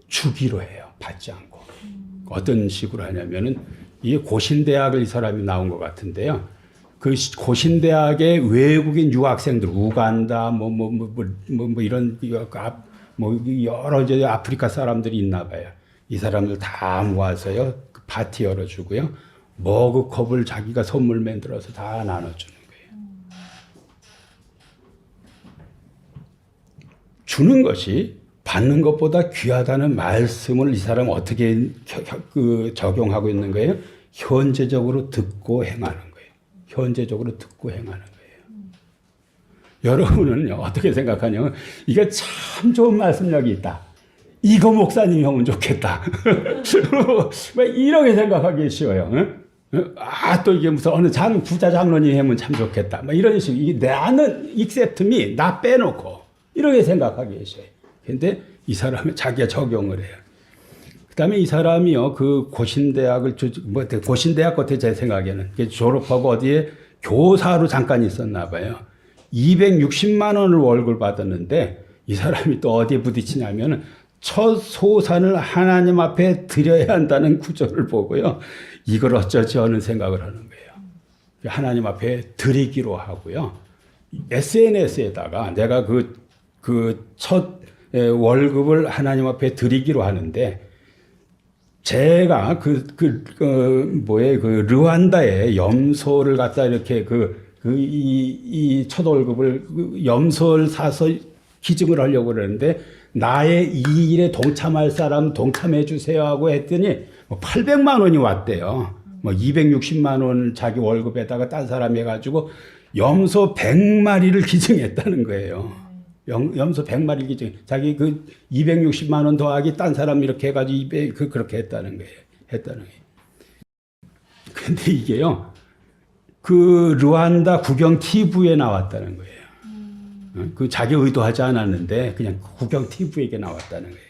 주기로 해요. 받지 않고. 어떤 식으로 하냐면은 이 고신대학을 이 사람이 나온 것 같은데요. 그 고신대학의 외국인 유학생들, 우간다, 이런, 여러 이제 아프리카 사람들이 있나 봐요. 이 사람들 다 모아서요, 그 파티 열어주고요, 머그컵을 자기가 선물 만들어서 다 나눠주는 거예요. 주는 것이 받는 것보다 귀하다는 말씀을 이 사람은 어떻게 적용하고 있는 거예요? 현재적으로 듣고 행하는 거예요. 현재적으로 듣고 행하는 거예요. 여러분은 어떻게 생각하냐면 이게 참 좋은 말씀력이 있다. 이거 목사님이 하면 좋겠다. 이렇게 생각하기 쉬워요. 또 이게 무슨 어느 부자 장로님이 하면 참 좋겠다. 이런 식으로 이게 나는 익셉트미 나 빼놓고 이렇게 생각하기 쉬워요. 근데 이 사람은 자기가 적용을 해요. 그다음에 이 사람이요, 그 고신대학을 고신대학 같아 제 생각에는 졸업하고 어디에 교사로 잠깐 있었나 봐요. 260만 원을 월급 받았는데 이 사람이 또 어디에 부딪히냐면은 첫 소산을 하나님 앞에 드려야 한다는 구절을 보고요. 이걸 어쩌지 하는 생각을 하는 거예요. 하나님 앞에 드리기로 하고요. SNS에다가 내가 그 첫 월급을 하나님 앞에 드리기로 하는데 제가 르완다에 염소를 갖다 이렇게 이 첫 월급을 염소를 사서 기증을 하려고 그러는데 나의 이 일에 동참할 사람 동참해 주세요 하고 했더니 뭐 800만 원이 왔대요. 뭐 260만 원 자기 월급에다가 딴 사람이 해가지고 염소 100마리를 기증했다는 거예요. 염소 100마리 기증. 자기 그 260만 원 더하기 딴 사람 이렇게 해가지고 그렇게 했다는 거예요. 근데 이게요. 그 르완다 국영 TV에 나왔다는 거예요. 그 자기 의도하지 않았는데 그냥 국영 TV에게 나왔다는 거예요.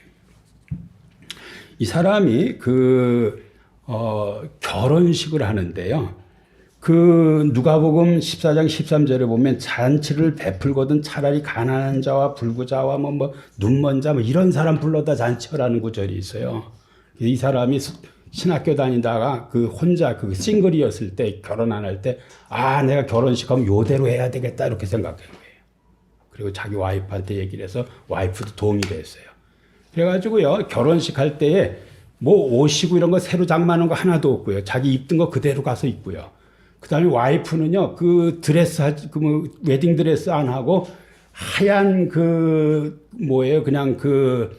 이 사람이 결혼식을 하는데요. 그 누가복음 14장 13절에 보면 잔치를 베풀거든 차라리 가난한 자와 불구자와 뭐 눈먼 자 뭐 이런 사람 불러다 잔치하라는 구절이 있어요. 이 사람이 신학교 다니다가 그 혼자 그 싱글이었을 때 결혼 안 할 때 내가 결혼식 하면 요대로 해야 되겠다 이렇게 생각한 거예요. 그리고 자기 와이프한테 얘기를 해서 와이프도 동의를 했어요. 그래가지고요 결혼식 할 때에 뭐 옷이고 이런 거 새로 장만한 거 하나도 없고요. 자기 입던 거 그대로 가서 입고요. 그다음에 와이프는요 그 드레스 뭐 웨딩 드레스 안 하고 하얀 그냥 그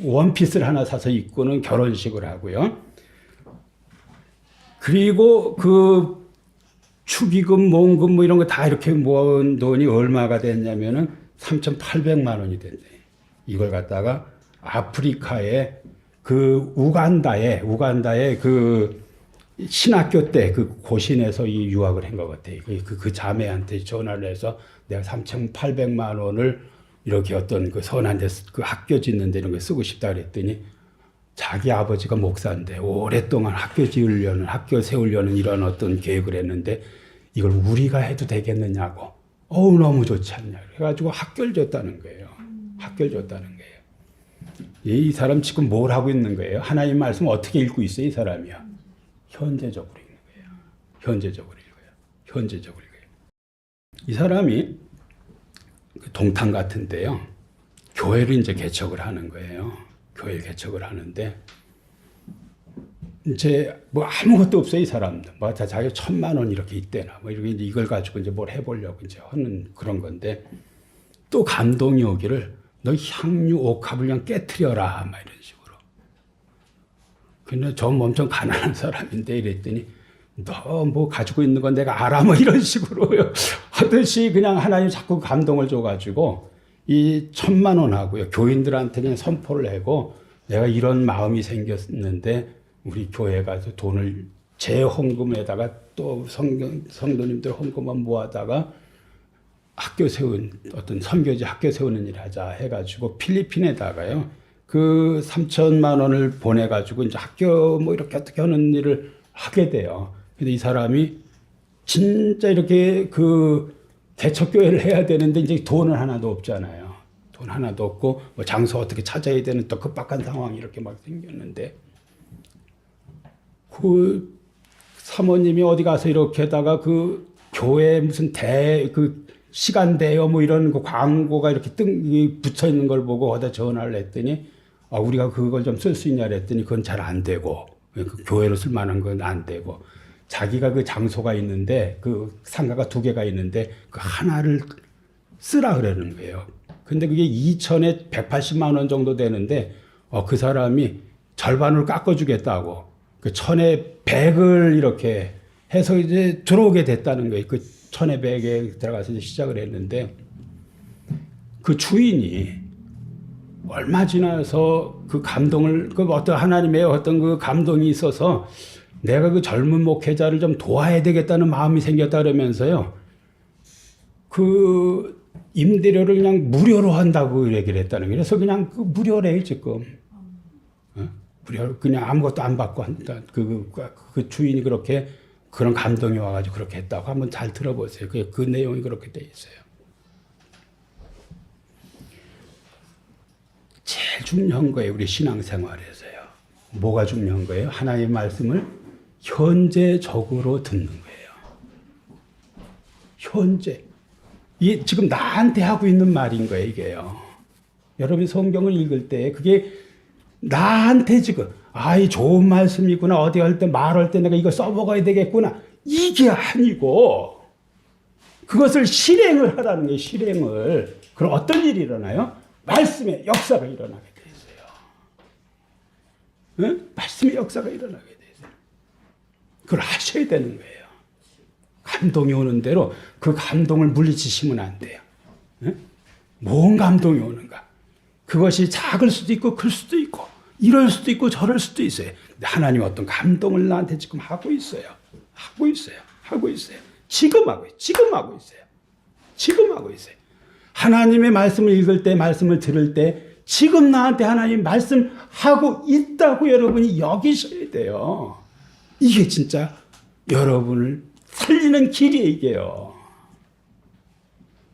원피스를 하나 사서 입고는 결혼식을 하고요. 그리고 그 축의금, 모금금 뭐 이런 거 다 이렇게 모은 돈이 얼마가 됐냐면은 3,800만 원이 된대. 이걸 갖다가 아프리카의 그 우간다의 그 신학교 때 그 고신에서 이 유학을 한 것 같아요. 그 자매한테 전화를 해서 내가 3,800만 원을 이렇게 어떤 그 선한 데 그 학교 짓는 데 이런 거 쓰고 싶다 그랬더니 자기 아버지가 목사인데 오랫동안 학교 세우려는 이런 어떤 계획을 했는데 이걸 우리가 해도 되겠느냐고. 너무 좋지 않냐. 그래가지고 학교를 줬다는 거예요. 학교를 줬다는 거예요. 이 사람 지금 뭘 하고 있는 거예요? 하나님 말씀 어떻게 읽고 있어요, 이 사람이요? 현재적으로 읽는 거예요. 현재적으로 읽어요. 이 사람이 동탄 같은데요. 교회를 이제 개척을 하는 거예요. 교회를 개척을 하는데 이제 뭐 아무것도 없어요, 이 사람들. 뭐 자기 1,000만 원 이렇게 있대나 뭐 이렇게 이걸 가지고 이제 뭘 해보려고 이제 하는 그런 건데 또 감동이 오기를 너 향유 옥합을 그냥 깨트려라 막 이런 식으로. 근데 저 엄청 가난한 사람인데 이랬더니 너 뭐 가지고 있는 건 내가 알아 뭐 이런 식으로 하듯이 그냥 하나님 자꾸 감동을 줘가지고 이 1,000만 원 하고요. 교인들한테는 선포를 하고 내가 이런 마음이 생겼는데 우리 교회가 돈을 제 헌금에다가 또 성도님들 헌금만 모아다가 학교 어떤 선교지 학교 세우는 일 하자 해가지고 필리핀에다가요. 그 3,000만 원을 보내가지고 이제 학교 뭐 이렇게 어떻게 하는 일을 하게 돼요. 근데 이 사람이 진짜 이렇게 그 개척교회를 해야 되는데 이제 돈은 하나도 없잖아요. 돈 하나도 없고 뭐 장소 어떻게 찾아야 되는 또 급박한 상황이 이렇게 막 생겼는데 그 사모님이 어디 가서 이렇게다가 그 교회 무슨 그 시간대요 뭐 이런 그 광고가 이렇게 붙여 있는 걸 보고 어디다 전화를 했더니 우리가 그걸 좀 쓸 수 있냐 그랬더니 그건 잘 안 되고 그 교회로 쓸 만한 건 안 되고 자기가 그 장소가 있는데 그 상가가 2개가 있는데 그 하나를 쓰라 그러는 거예요. 근데 그게 2천에 180만 원 정도 되는데 그 사람이 절반을 깎아주겠다고 그 1,000에 100을 이렇게 해서 이제 들어오게 됐다는 거예요. 그 1,000에 100에 들어가서 이제 시작을 했는데 그 주인이 얼마 지나서 그 감동을 그 어떤 하나님의 어떤 그 감동이 있어서 내가 그 젊은 목회자를 좀 도와야 되겠다는 마음이 생겼다 그러면서요. 그 임대료를 그냥 무료로 한다고 얘기를 했다는 거예요. 그래서 그냥 그 무료래요, 지금. 무료 그냥 아무것도 안 받고 한다. 그 주인이 그렇게 그런 감동이 와가지고 그렇게 했다고 한번 잘 들어보세요. 그 내용이 그렇게 돼 있어요. 제일 중요한 거예요, 우리 신앙생활에서요. 뭐가 중요한 거예요? 하나님의 말씀을 현재적으로 듣는 거예요. 현재. 이게 지금 나한테 하고 있는 말인 거예요, 이게요. 여러분이 성경을 읽을 때 그게 나한테 지금 이 좋은 말씀이구나. 어디 할 때 말할 때 내가 이거 써먹어야 되겠구나. 이게 아니고 그것을 실행을 하라는 게 실행을. 그럼 어떤 일이 일어나요? 말씀의 역사가 일어나게 돼 있어요. 응? 말씀의 역사가 일어나게 돼 있어요. 그걸 하셔야 되는 거예요. 감동이 오는 대로 그 감동을 물리치시면 안 돼요. 응? 뭔 감동이 오는가? 그것이 작을 수도 있고 클 수도 있고 이럴 수도 있고 저럴 수도 있어요. 근데 하나님 어떤 감동을 나한테 지금 하고 있어요. 하고 있어요. 하고 있어요. 지금 하고 있어요. 지금 하고 있어요. 지금 하고 있어요. 하나님의 말씀을 읽을 때, 말씀을 들을 때 지금 나한테 하나님 말씀하고 있다고 여러분이 여기셔야 돼요. 이게 진짜 여러분을 살리는 길이에요, 이게요.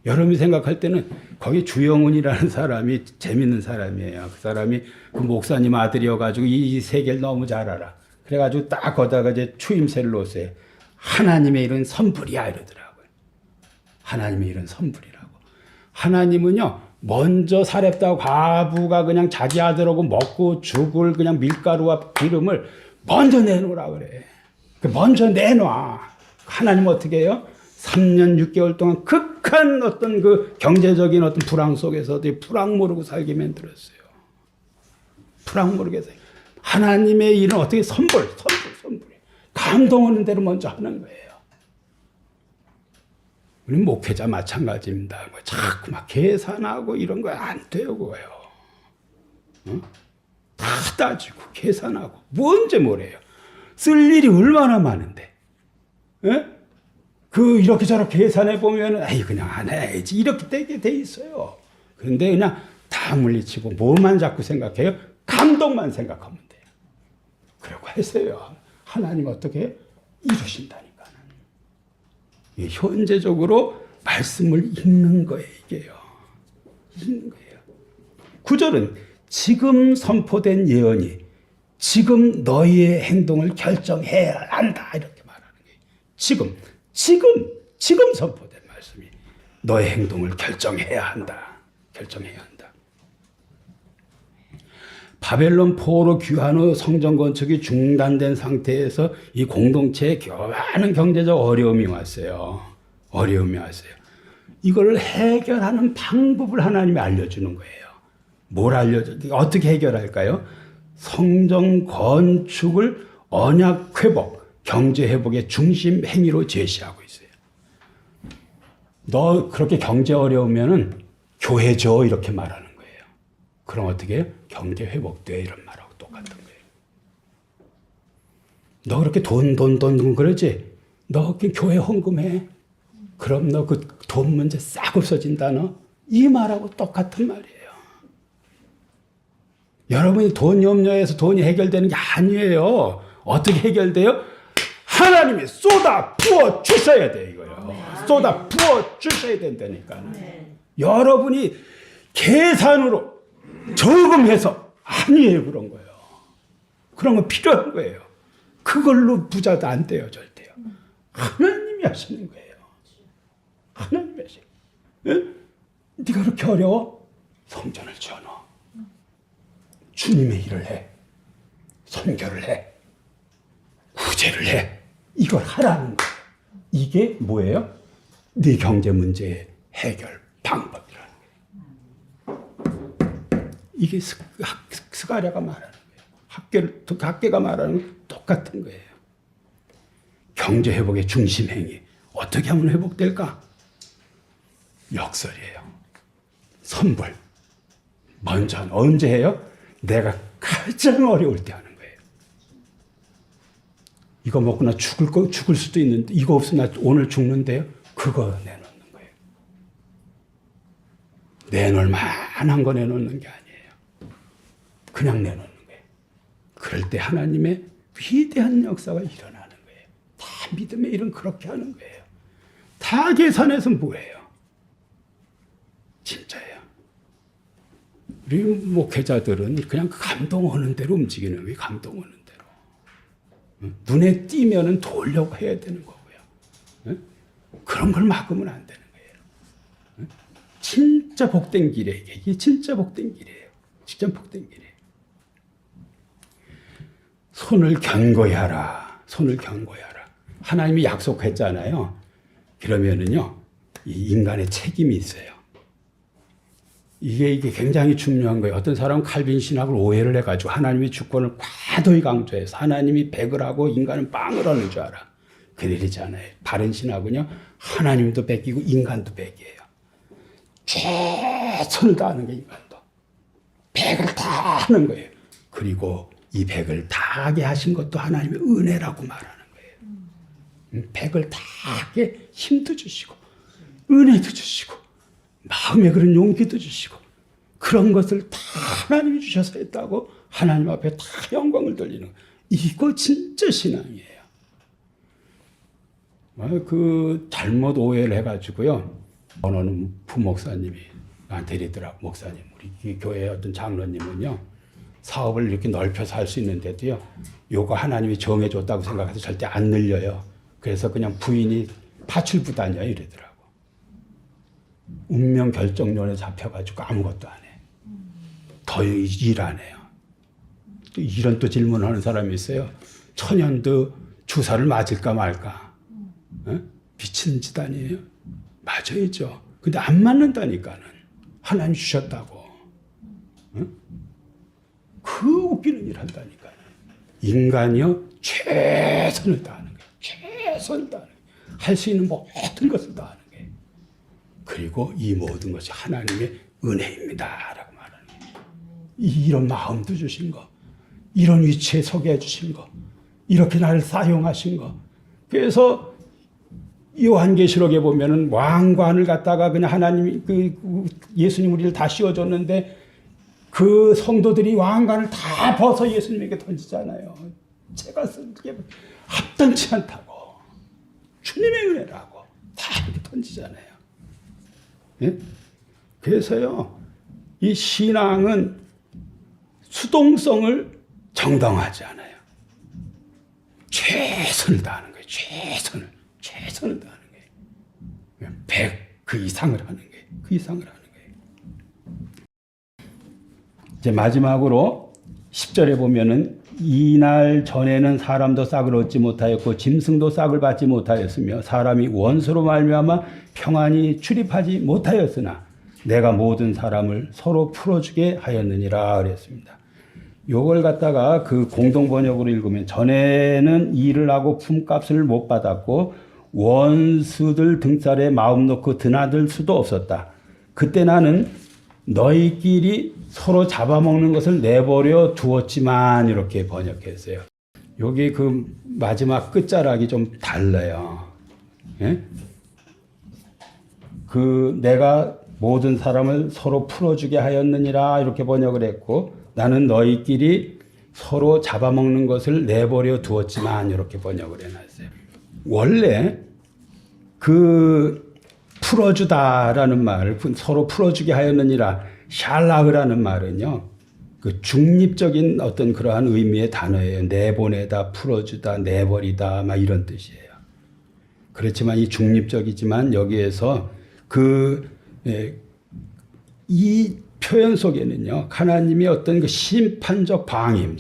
여러분이 생각할 때는 거기 주영훈이라는 사람이 재밌는 사람이에요. 그 사람이 그 목사님 아들이어가지고 이 세계를 너무 잘 알아. 그래가지고 딱 거다가 이제 추임새를 놓으세요. 하나님의 일은 선불이야 이러더라고요. 하나님의 일은 선불이라고. 하나님은요, 먼저 사렙다 과부가 그냥 자기 아들하고 먹고 죽을 그냥 밀가루와 기름을 먼저 내놓으라 그래. 먼저 내놔. 하나님 어떻게 해요? 3년 6개월 동안 극한 어떤 그 경제적인 어떤 불황 속에서도 불황 모르고 살게 만들었어요. 불황 모르게 살게. 하나님의 일은 어떻게 선불. 감동 오는 대로 먼저 하는 거예요. 우리 목회자 마찬가지입니다. 자꾸 막 계산하고 이런 거 안 돼요, 그거요. 어? 다 따지고 계산하고 뭔지 뭐래요. 쓸 일이 얼마나 많은데. 예? 그 이렇게 저렇게 계산해 보면 에이 그냥 안 해야지 이렇게 되게 돼 있어요. 그런데 그냥 다 물리치고 뭐만 자꾸 생각해요? 감동만 생각하면 돼요. 그러고 하세요. 하나님 어떻게 이루신다니까. 현재적으로 말씀을 읽는 거예요, 이게요. 읽는 거예요. 9절은 지금 선포된 예언이 지금 너희의 행동을 결정해야 한다. 이렇게 말하는 거예요. 지금 선포된 말씀이 너의 행동을 결정해야 한다. 결정해야 한다. 바벨론 포로 귀환 후 성전 건축이 중단된 상태에서 이 공동체에 많은 경제적 어려움이 왔어요. 이걸 해결하는 방법을 하나님이 알려주는 거예요. 어떻게 해결할까요? 성전 건축을 언약 회복, 경제 회복의 중심 행위로 제시하고 있어요. 너 그렇게 경제 어려우면은 교회 줘 이렇게 말하는 거예요. 그럼 어떻게 해요? 경제 회복돼 이런 말하고 똑같은 거예요. 너 그렇게 돈 그러지? 너 교회 헌금해. 그럼 너 그 돈 문제 싹 없어진다 너. 이 말하고 똑같은 말이에요. 여러분이 돈 염려해서 돈이 해결되는 게 아니에요. 어떻게 해결돼요? 하나님이 쏟아 부어 주셔야 돼 이거요. 쏟아 부어 주셔야 된다니까. 여러분이 계산으로 저금해서 아니에요. 그런 거예요. 그런 건 필요한 거예요. 그걸로 부자도 안 돼요. 절대요. 하나님이 하시는 거예요. 하나님이 하시는 거예요. 네가 그렇게 어려워? 성전을 지어넣어. 주님의 일을 해. 선교를 해. 후제를 해. 이걸 하라는 거예요. 이게 뭐예요? 네 경제 문제의 해결 방법이라는 거예요. 이게 스가랴가 말하는 거예요. 학계가 말하는 건 똑같은 거예요. 경제 회복의 중심 행위. 어떻게 하면 회복될까? 역설이에요. 선불. 먼저 언제 해요? 내가 가장 어려울 때 하는 거예요. 이거 먹고 나 죽을 수도 있는데 이거 없으면 나 오늘 죽는데요. 그거 내놓는 거예요. 내놓을 만한 거 내놓는 게 아니에요. 그냥 내놓는 거예요. 그럴 때 하나님의 위대한 역사가 일어나는 거예요. 다 믿음의 일은 그렇게 하는 거예요. 다 계산해서 뭐예요? 진짜예요. 우리 목회자들은 그냥 감동 오는 대로 움직이는 거예요. 감동 오는 대로. 눈에 띄면은 돌려고 해야 되는 거고요. 그런 걸 막으면 안 되는 거예요. 진짜 복된 길이에요. 이게 진짜 복된 길이에요. 진짜 복된 길이에요. 손을 견고히 하라. 손을 견고히 하라. 하나님이 약속했잖아요. 그러면은요, 이 인간의 책임이 있어요. 이게 굉장히 중요한 거예요. 어떤 사람은 칼빈 신학을 오해를 해가지고 하나님의 주권을 과도히 강조해서 하나님이 백을 하고 인간은 빵을 하는 줄 알아. 그들이지 않아요. 바른 신학은요, 하나님도 백이고 인간도 백이에요. 최선을 다하는 게 인간도. 백을 다 하는 거예요. 그리고 이 백을 다 하게 하신 것도 하나님의 은혜라고 말하는 거예요. 백을 다 하게 힘도 주시고, 은혜도 주시고, 마음에 그런 용기도 주시고, 그런 것을 다 하나님이 주셔서 했다고 하나님 앞에 다 영광을 돌리는 거예요. 이거 진짜 신앙이에요. 그 잘못 오해를 해가지고요. 어느 부목사님이 나한테 이러더라고. 목사님, 우리 이 교회 어떤 장로님은요, 사업을 이렇게 넓혀서 할 수 있는데도요, 요거 하나님이 정해줬다고 생각해서 절대 안 늘려요. 그래서 그냥 부인이 파출부단이야 이러더라고. 운명 결정론에 잡혀가지고 아무것도 안 해. 더 일 안 해요. 또 이런 또 질문하는 사람이 있어요. 천연두 주사를 맞을까 말까. 미친 짓 아니에요? 맞아야죠. 근데 안 맞는다니까는. 하나님 주셨다고. 그 웃기는 일 한다니까요. 인간이요, 최선을 다하는 거예요. 최선을 다하는 거예요. 할 수 있는 모든 것을 다하는 거예요. 그리고 이 모든 것이 하나님의 은혜입니다. 라고 말하는 거예요. 이런 마음도 주신 거, 이런 위치에 서게 해주신 거, 이렇게 나를 사용하신 거. 그래서 요한계시록에 보면은 왕관을 갖다가 그냥 하나님이 예수님 우리를 다 씌워줬는데 그 성도들이 왕관을 다 벗어 예수님에게 던지잖아요. 제가 쓰기에 합당치 않다고. 주님의 은혜라고. 다 이렇게 던지잖아요. 예? 그래서요, 이 신앙은 수동성을 정당화하지 않아요. 최선을 다하는 거예요. 최선을 다하는 거예요. 100 그 이상을 하는 거예요. 그 이상을 하는 거예요. 이제 마지막으로 10절에 보면은 이날 전에는 사람도 싹을 얻지 못하였고 짐승도 싹을 받지 못하였으며 사람이 원수로 말미암아 평안히 출입하지 못하였으나 내가 모든 사람을 서로 풀어주게 하였느니라 그랬습니다. 요걸 갖다가 그 공동 번역으로 읽으면 전에는 일을 하고 품값을 못 받았고 원수들 등살에 마음 놓고 드나들 수도 없었다. 그때 나는 너희끼리 서로 잡아먹는 것을 내버려 두었지만 이렇게 번역했어요. 여기 그 마지막 끝자락이 좀 달라요. 예? 그 내가 모든 사람을 서로 풀어주게 하였느니라 이렇게 번역을 했고 나는 너희끼리 서로 잡아먹는 것을 내버려 두었지만 이렇게 번역을 해놨어요. 원래 그 풀어주다라는 말, 서로 풀어주게 하였느니라 샬라흐라는 말은요, 그 중립적인 어떤 그러한 의미의 단어예요. 내보내다, 풀어주다, 내버리다, 막 이런 뜻이에요. 그렇지만 이 중립적이지만 여기에서 이 표현 속에는요, 하나님의 어떤 그 심판적 방임,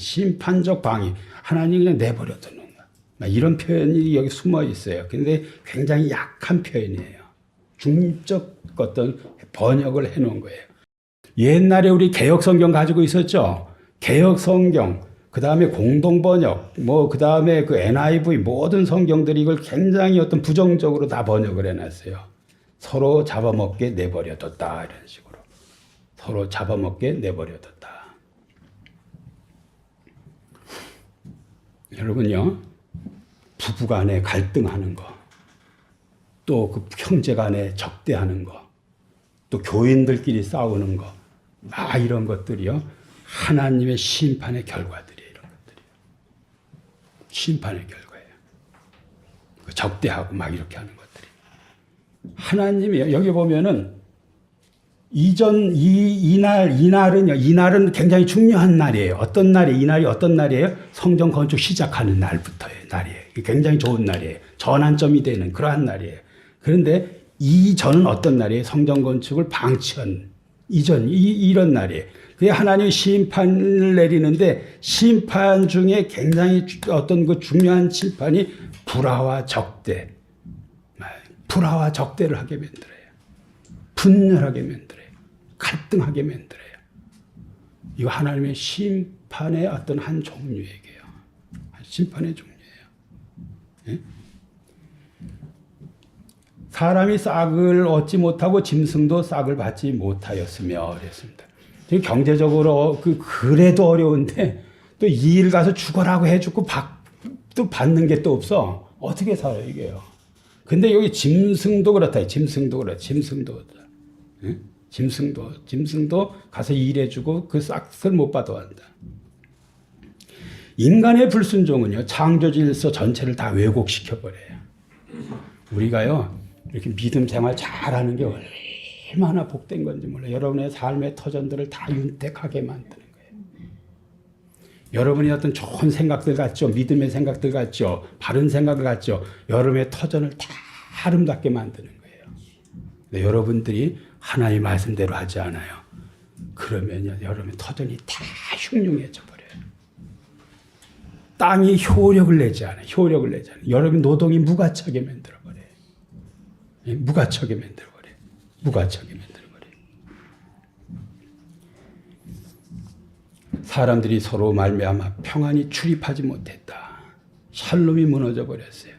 하나님이 그냥 내버려 두는 거. 이런 표현이 여기 숨어 있어요. 근데 굉장히 약한 표현이에요. 중립적 어떤 번역을 해 놓은 거예요. 옛날에 우리 개혁 성경 가지고 있었죠. 개혁 성경, 그 다음에 공동 번역, 그 다음에 그 NIV 모든 성경들이 이걸 굉장히 어떤 부정적으로 다 번역을 해 놨어요. 서로 잡아먹게 내버려뒀다 이런 식으로. 서로 잡아먹게 내버려뒀다. 여러분요, 부부간에 갈등하는 거, 또 그 형제간에 적대하는 거, 또 교인들끼리 싸우는 거, 이런 것들이요, 하나님의 심판의 결과들이에요. 이런 것들이요. 심판의 결과예요. 적대하고 막 이렇게 하는 것들이. 하나님이 여기 보면은 이날은 굉장히 중요한 날이에요. 어떤 날이, 이날이 어떤 날이에요? 성전 건축 시작하는 날부터의 날이에요. 굉장히 좋은 날이에요. 전환점이 되는 그러한 날이에요. 그런데 이전은 어떤 날이에요? 성전 건축을 방치한 이전, 이런 날이에요. 그게 하나님이 심판을 내리는데 심판 중에 굉장히 어떤 그 중요한 심판이 불화와 적대를 하게 만들어요. 분열하게 만들어요. 갈등하게 만들어요. 이거 하나님의 심판의 어떤 한 종류에게요. 심판의 종류예요. 예? 사람이 싹을 얻지 못하고 짐승도 싹을 받지 못하였으며 그랬습니다. 경제적으로 그래도 어려운데 또 이 일 가서 죽어라고 해주고 또 받는 게 또 없어. 어떻게 살아요 이게요. 근데 여기 짐승도 그렇다. 짐승도 그렇다. 짐승도 그렇다. 예? 짐승도 가서 일해주고 그 싹을 못 받아한다. 인간의 불순종은요 창조 질서 전체를 다 왜곡시켜버려요. 우리가요 이렇게 믿음 생활 잘하는 게 얼마나 복된 건지 몰라요. 여러분의 삶의 터전들을 다 윤택하게 만드는 거예요. 여러분이 어떤 좋은 생각들 같죠. 믿음의 생각들 같죠. 바른 생각을 같죠. 여러분의 터전을 다 아름답게 만드는 거예요. 근데 여러분들이 하나님의 말씀대로 하지 않아요. 그러면요 여러분의 터전이 다 흉흉해져 버려요. 땅이 효력을 내지 않아요. 여러분 노동이 무가치하게 만들어 버려요. 무가치하게 만들어 버려요. 사람들이 서로 말미암아 평안히 출입하지 못했다. 샬롬이 무너져 버렸어요.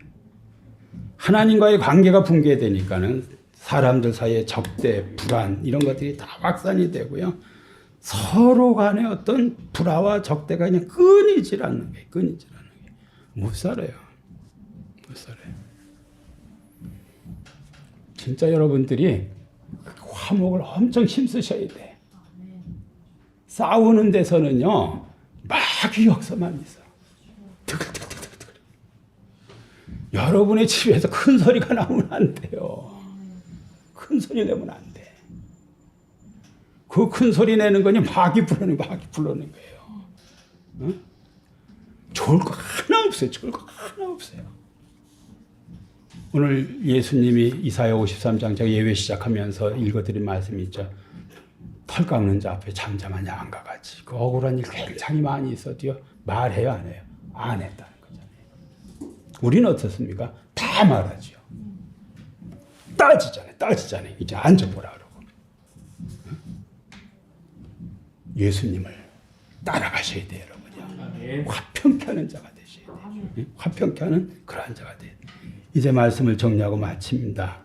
하나님과의 관계가 붕괴되니까는 사람들 사이에 적대, 불안 이런 것들이 다 확산이 되고요. 서로 간의 어떤 불화와 적대가 그냥 끊이질 않는 거예요. 못 살아요. 진짜 여러분들이 화목을 엄청 힘쓰셔야 돼. 싸우는 데서는요, 마귀 역사만 있어. 뜨글뜨글뜨글. 여러분의 집에서 큰 소리가 나오면 안 돼요. 큰 소리 내면 안 돼. 그 큰 소리 내는 거니 마귀 부르는 거예요. 어? 좋을 거 하나 없어요. 오늘 예수님이 이사야 53장 제가 예외 시작하면서 읽어드린 말씀이 있죠. 털 깎는 자 앞에 잠잠한 양과 같이. 그 억울한 일 굉장히 많이 있어도요. 말해요, 안 해요? 안 했다는 거잖아요. 우리는 어떻습니까? 다 말하죠. 따지잖아요. 이제 앉아보라 그러고. 예수님을 따라가셔야 돼요, 여러분요. 화평케 하는 자가 되셔야 돼요. 화평케 하는 그러한 자가 돼요. 이제 말씀을 정리하고 마칩니다.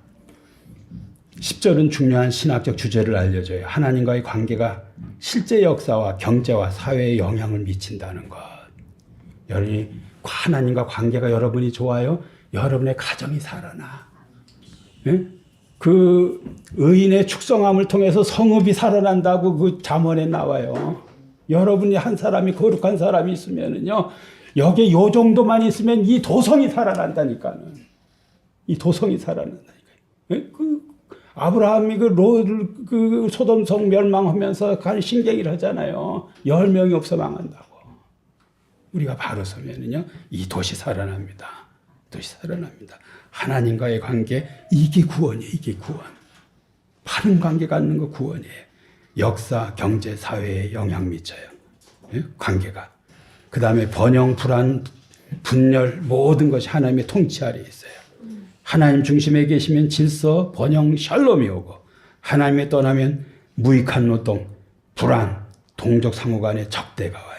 10절은 중요한 신학적 주제를 알려줘요. 하나님과의 관계가 실제 역사와 경제와 사회에 영향을 미친다는 것. 여러분이 하나님과 관계가 여러분이 좋아요? 여러분의 가정이 살아나. 네? 그 의인의 축성함을 통해서 성읍이 살아난다고 그 잠언에 나와요. 여러분이 한 사람이 거룩한 사람이 있으면은요, 여기에 요 정도만 있으면 이 도성이 살아난다니까는. 네? 아브라함이 그 소돔성 멸망하면서 간 신경을 하잖아요. 10명이 없어 망한다고. 우리가 바로 서면은요, 이 도시 살아납니다. 하나님과의 관계, 이게 구원이에요. 바른 관계 갖는 거 구원이에요. 역사, 경제, 사회에 영향 미쳐요. 예? 관계가. 그 다음에 번영, 불안, 분열, 모든 것이 하나님의 통치 아래 있어요. 하나님 중심에 계시면 질서, 번영, 샬롬이 오고, 하나님에 떠나면 무익한 노동, 불안, 동족 상호 간의 적대가 와요.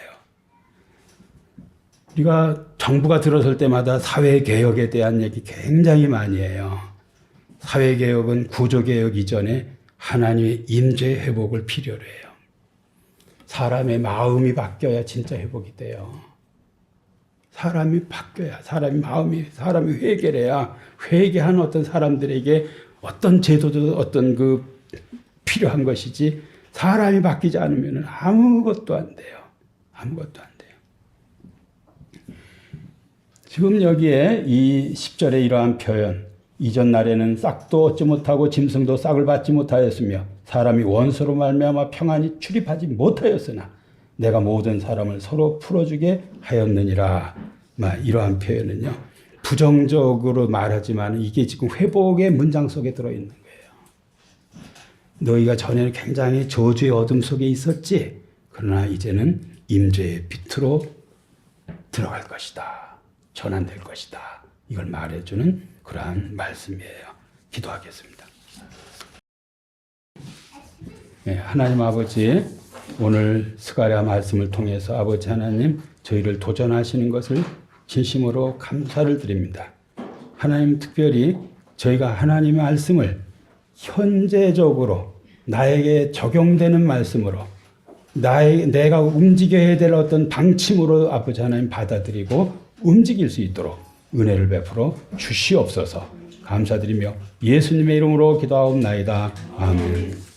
우리가 정부가 들어설 때마다 사회개혁에 대한 얘기 굉장히 많이 해요. 사회개혁은 구조개혁 이전에 하나님의 임재 회복을 필요로 해요. 사람의 마음이 바뀌어야 진짜 회복이 돼요. 사람이 바뀌어야, 사람이 회개를 해야 회개한 어떤 사람들에게 어떤 제도도 어떤 필요한 것이지, 사람이 바뀌지 않으면 아무것도 안 돼요. 지금 여기에 이 10절에 이러한 표현, 이전 날에는 싹도 얻지 못하고 짐승도 싹을 받지 못하였으며 사람이 원수로 말미암아 평안히 출입하지 못하였으나 내가 모든 사람을 서로 풀어주게 하였느니라. 이러한 표현은요, 부정적으로 말하지만 이게 지금 회복의 문장 속에 들어있는 거예요. 너희가 전에는 굉장히 저주의 어둠 속에 있었지, 그러나 이제는 임재의 빛으로 들어갈 것이다. 전환될 것이다. 이걸 말해주는 그러한 말씀이에요. 기도하겠습니다. 하나님 아버지, 오늘 스가랴 말씀을 통해서 아버지 하나님 저희를 도전하시는 것을 진심으로 감사를 드립니다. 하나님, 특별히 저희가 하나님의 말씀을 현재적으로 나에게 적용되는 말씀으로 내가 움직여야 될 어떤 방침으로 아버지 하나님 받아들이고 움직일 수 있도록 은혜를 베풀어 주시옵소서. 감사드리며 예수님의 이름으로 기도하옵나이다. 아멘.